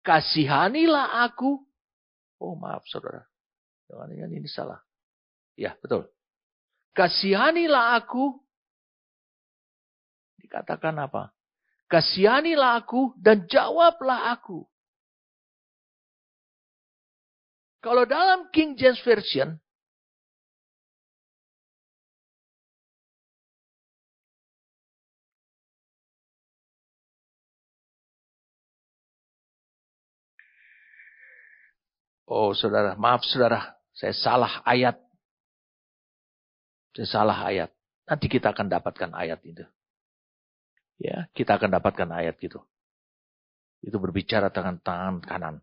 Kasihanilah aku. Oh maaf saudara. Jangan ini salah. Ya betul. Kasihanilah aku. Dikatakan apa? Kasihanilah aku dan jawablah aku. Kalau dalam King James Version, oh saudara, maaf saudara, saya salah ayat. Nanti kita akan dapatkan ayat itu. Ya, kita akan dapatkan ayat gitu. Itu berbicara dengan tangan kanan.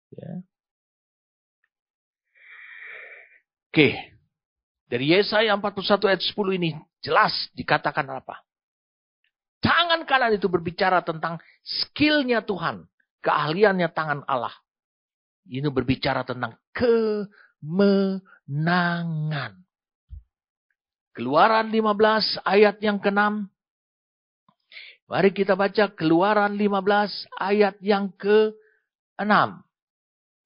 Ya. Oke. Dari Yesaya 41 ayat 10 ini jelas dikatakan apa? Tangan kanan itu berbicara tentang skillnya Tuhan. Keahliannya tangan Allah. Ini berbicara tentang kemenangan. Keluaran 15 ayat yang ke-6. Mari kita baca Keluaran 15 ayat yang ke-6.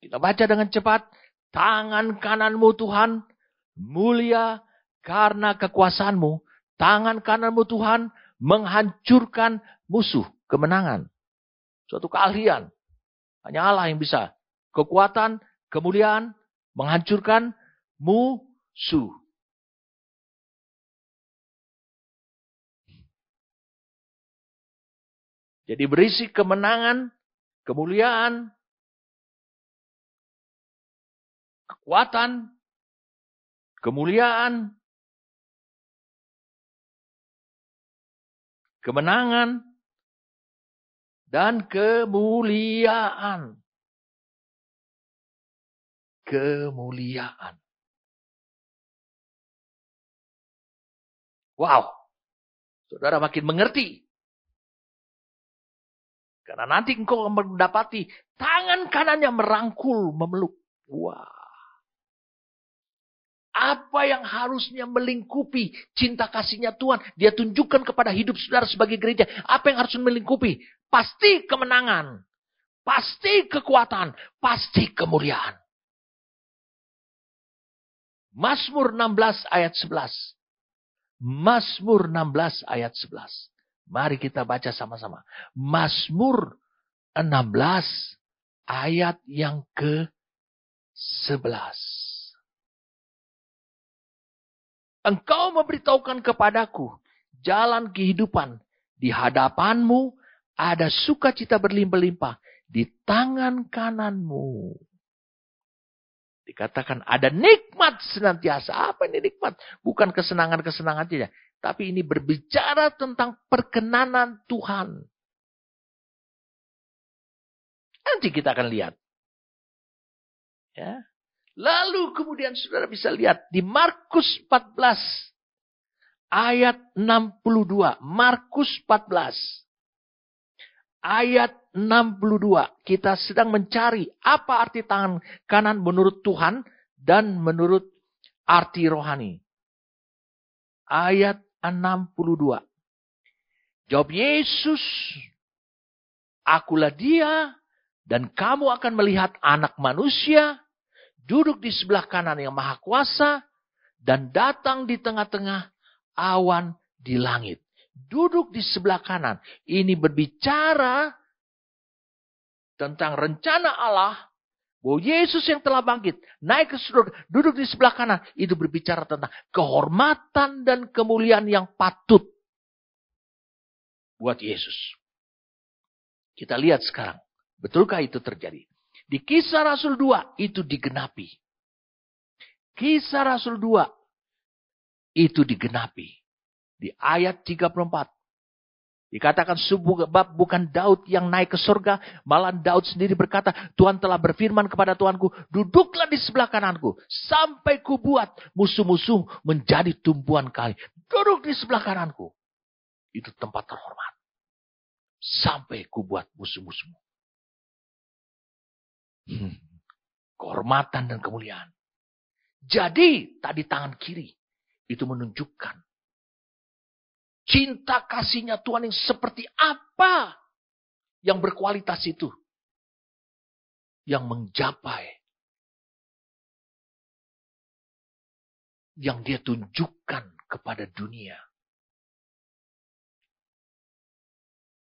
Kita baca dengan cepat. Tangan kananmu Tuhan mulia karena kekuasaanmu. Tangan kananmu Tuhan menghancurkan musuh. Kemenangan. Suatu keahlian. Hanya Allah yang bisa. Kekuatan, kemuliaan, menghancurkan musuh. Jadi berisi kemenangan, kemuliaan, kekuatan, kemuliaan, kemenangan, dan kemuliaan. Kemuliaan. Wow. Saudara makin mengerti. Karena nanti engkau mendapati tangan kanannya merangkul, memeluk. Wah. Apa yang harusnya melingkupi cinta kasihnya Tuhan. Dia tunjukkan kepada hidup saudara sebagai gereja. Apa yang harus melingkupi? Pasti kemenangan. Pasti kekuatan. Pasti kemuliaan. Mazmur 16 ayat 11. Mazmur 16 ayat 11. Mari kita baca sama-sama. Mazmur 16 ayat yang ke-11. Engkau memberitahukan kepadaku jalan kehidupan. Di hadapanmu ada sukacita berlimpah-limpah. Di tangan kananmu. Dikatakan ada nikmat senantiasa. Apa ini nikmat? Bukan kesenangan-kesenangan saja. Tapi ini berbicara tentang perkenanan Tuhan. Nanti kita akan lihat. Ya. Lalu kemudian saudara bisa lihat di Markus 14 ayat 62. Markus 14 ayat 62. Kita sedang mencari apa arti tangan kanan menurut Tuhan dan menurut arti rohani. Ayat 62. Jawab Yesus, akulah dia dan kamu akan melihat anak manusia duduk di sebelah kanan yang maha kuasa dan datang di tengah-tengah awan di langit. Duduk di sebelah kanan. Ini berbicara tentang rencana Allah. Bahwa Yesus yang telah bangkit. Naik ke surga. Duduk di sebelah kanan. Itu berbicara tentang kehormatan dan kemuliaan yang patut. Buat Yesus. Kita lihat sekarang. Betulkah itu terjadi? Di Kisah Rasul 2 itu digenapi. Kisah Rasul 2 itu digenapi. Di ayat 34. Dikatakan sebab bukan Daud yang naik ke surga. Malah Daud sendiri berkata, Tuhan telah berfirman kepada Tuanku, duduklah di sebelah kananku. Sampai ku buat musuh-musuh menjadi tumpuan kali. Duduk di sebelah kananku. Itu tempat terhormat. Sampai ku buat musuh-musuhmu. Kehormatan dan kemuliaan. Jadi tadi tangan kiri. Itu menunjukkan cinta kasihnya Tuhan yang seperti apa yang berkualitas itu. Yang mencapai. Yang dia tunjukkan kepada dunia.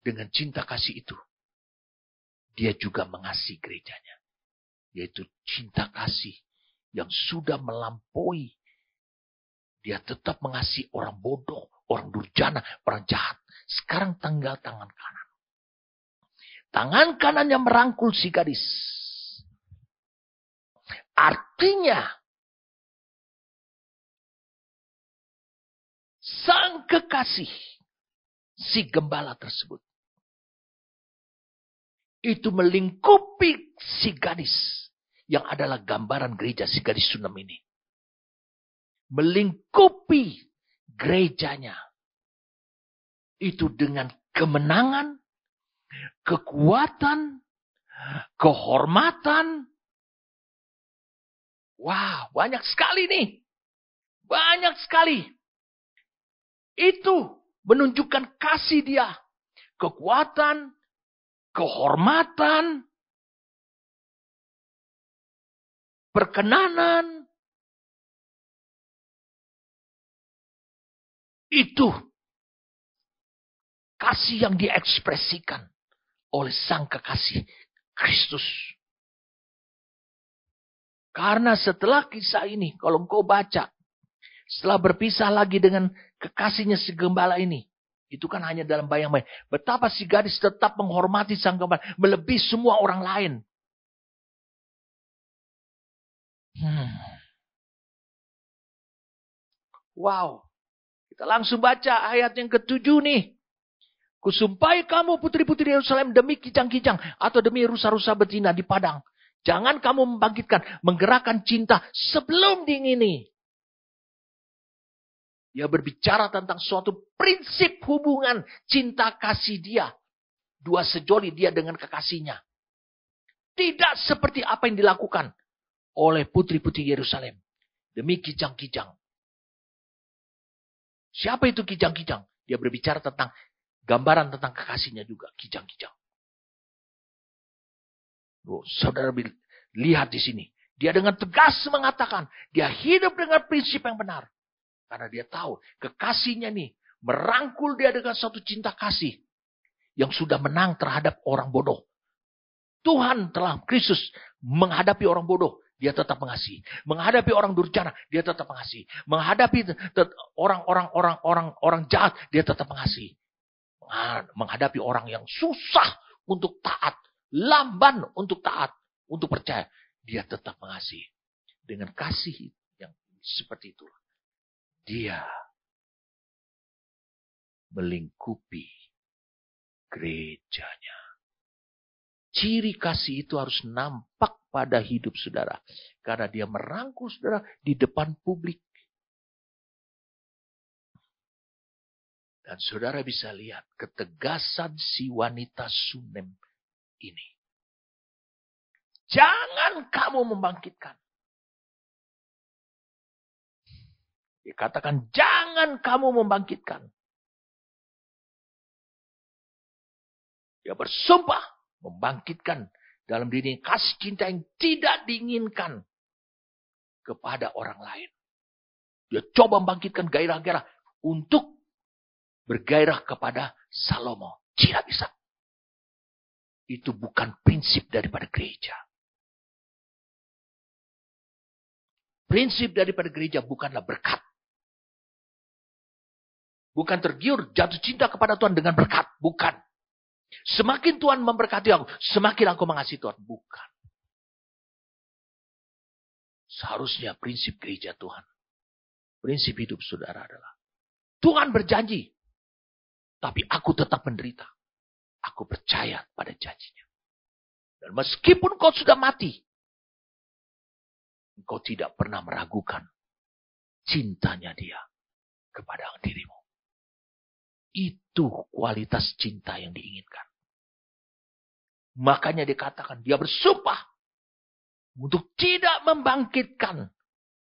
Dengan cinta kasih itu. Dia juga mengasihi gerejanya. Yaitu cinta kasih yang sudah melampaui. Dia tetap mengasihi orang bodoh, orang durjana, orang jahat. Sekarang tinggal tangan kanan. Tangan kanan yang merangkul si gadis. Artinya, sang kekasih si gembala tersebut. Itu melingkupi si gadis. Yang adalah gambaran gereja si gadis Sunam ini. Melingkupi gerejanya. Itu dengan kemenangan, kekuatan, kehormatan. Wah, banyak sekali nih. Banyak sekali. Itu menunjukkan kasih dia. Kekuatan, kehormatan, perkenanan. Itu kasih yang diekspresikan oleh sang kekasih Kristus. Karena setelah kisah ini, kalau engkau baca, setelah berpisah lagi dengan kekasihnya si gembala ini, itu kan hanya dalam bayang-bayang. Betapa si gadis tetap menghormati sang gembala, melebihi semua orang lain. Wow. Kita langsung baca ayat yang ke-7 nih. Kusumpahi kamu putri-putri Yerusalem demi kijang-kijang atau demi rusa-rusa betina di padang. Jangan kamu membangkitkan, menggerakkan cinta sebelum dingini. Dia berbicara tentang suatu prinsip hubungan cinta kasih dia. Dua sejoli dia dengan kekasihnya. Tidak seperti apa yang dilakukan oleh putri-putri Yerusalem. Demi kijang-kijang. Siapa itu kijang-kijang? Dia berbicara tentang gambaran tentang kekasihnya juga. Kijang-kijang. Saudara lihat di sini. Dia dengan tegas mengatakan. Dia hidup dengan prinsip yang benar. Karena dia tahu kekasihnya nih merangkul dia dengan satu cinta kasih yang sudah menang terhadap orang bodoh. Tuhan telah Kristus menghadapi orang bodoh, dia tetap mengasihi. Menghadapi orang durjana, dia tetap mengasihi. Menghadapi orang jahat, dia tetap mengasihi. Menghadapi orang yang susah untuk taat, lamban untuk taat, untuk percaya, dia tetap mengasihi. Dengan kasih yang seperti itulah, dia melingkupi gerejanya. Ciri kasih itu harus nampak pada hidup saudara. Karena dia merangkul saudara di depan publik. Dan saudara bisa lihat ketegasan si wanita Sunem ini. Jangan kamu membangkitkan. Dia katakan jangan kamu membangkitkan. Dia bersumpah membangkitkan dalam diri kasih cinta yang tidak diinginkan kepada orang lain. Dia coba membangkitkan gairah-gairah untuk bergairah kepada Salomo. Tidak bisa. Itu bukan prinsip daripada gereja. Prinsip daripada gereja bukanlah berkat. Bukan tergiur jatuh cinta kepada Tuhan dengan berkat. Bukan. Semakin Tuhan memberkati aku, semakin aku mengasihi Tuhan. Bukan. Seharusnya prinsip gereja Tuhan, prinsip hidup saudara adalah Tuhan berjanji, tapi aku tetap menderita. Aku percaya pada janjinya. Dan meskipun kau sudah mati, engkau tidak pernah meragukan cintanya dia kepada dirimu. Itu kualitas cinta yang diinginkan. Makanya dikatakan dia bersumpah untuk tidak membangkitkan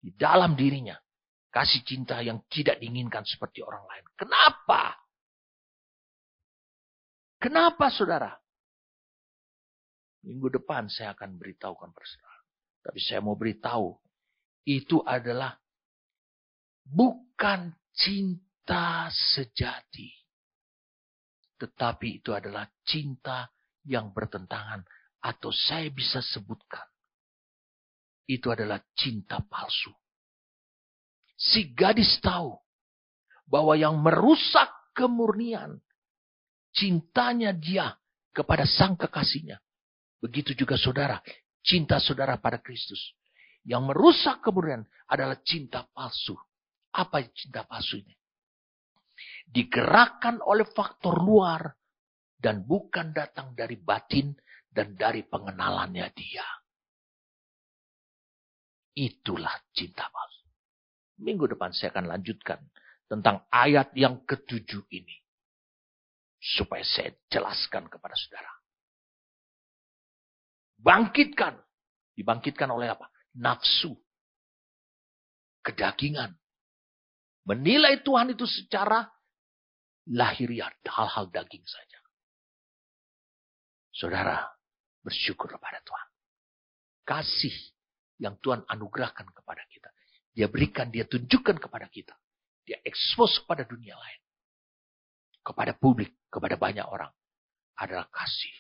di dalam dirinya kasih cinta yang tidak diinginkan seperti orang lain. Kenapa? Kenapa saudara? Minggu depan saya akan beritahukan persoalan. Tapi saya mau beritahu, itu adalah bukan cinta sejati. Tetapi itu adalah cinta yang bertentangan. Atau saya bisa sebutkan. Itu adalah cinta palsu. Si gadis tahu bahwa yang merusak kemurnian cintanya dia kepada sang kekasihnya. Begitu juga saudara, cinta saudara pada Kristus. Yang merusak kemurnian adalah cinta palsu. Apa cinta palsu ini? Digerakkan oleh faktor luar dan bukan datang dari batin dan dari pengenalannya dia. Itulah cinta palsu. Minggu depan saya akan lanjutkan tentang ayat yang ke-7 ini. Supaya saya jelaskan kepada saudara. Bangkitkan. Dibangkitkan oleh apa? Nafsu. Kedagingan. Menilai Tuhan itu secara lahiriah. Hal-hal daging saja. Saudara, bersyukur kepada Tuhan. Kasih yang Tuhan anugerahkan kepada kita. Dia berikan, dia tunjukkan kepada kita. Dia expose kepada dunia lain. Kepada publik, kepada banyak orang. Adalah kasih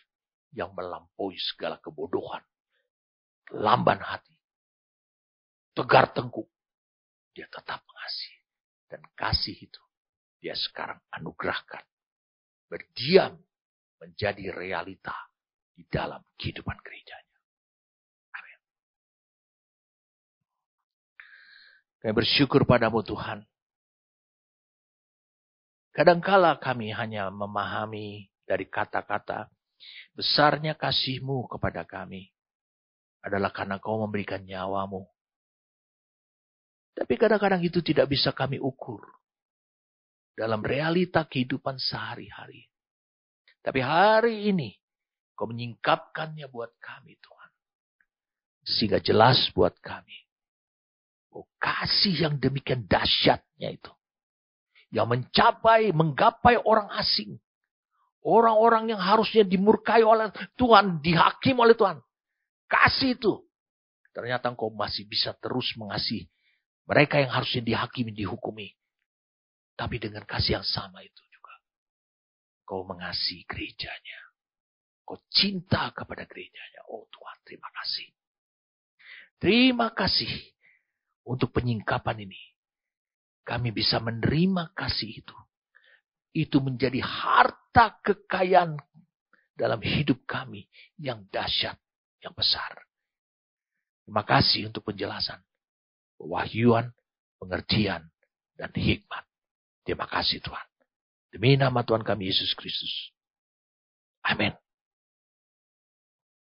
yang melampaui segala kebodohan. Lamban hati. Tegar tengkuk. Dia tetap mengasihi. Dan kasih itu dia sekarang anugerahkan. Berdiam menjadi realita di dalam kehidupan gerejanya. Amin. Kami bersyukur padamu Tuhan. Kadangkala kami hanya memahami dari kata-kata besarnya kasih-Mu kepada kami adalah karena Kau memberikan nyawa-Mu. Tapi kadang-kadang itu tidak bisa kami ukur dalam realita kehidupan sehari-hari. Tapi hari ini Kau menyingkapkannya buat kami Tuhan. Sehingga jelas buat kami. Oh, kasih yang demikian dahsyatnya itu. Yang menggapai orang asing. Orang-orang yang harusnya dimurkai oleh Tuhan, dihakim oleh Tuhan. Kasih itu. Ternyata Engkau masih bisa terus mengasihi Mereka yang harusnya dihakimi, dihukumi. Tapi dengan kasih yang sama itu juga. Kau mengasihi gerejanya. Kau cinta kepada gerejanya. Oh Tuhan, terima kasih. Terima kasih untuk penyingkapan ini. Kami bisa menerima kasih itu. Itu menjadi harta kekayaan dalam hidup kami yang dahsyat, yang besar. Terima kasih untuk penjelasan, pewahyuan, pengertian, dan hikmat. Terima kasih Tuhan. Demi nama Tuhan kami Yesus Kristus. Amin.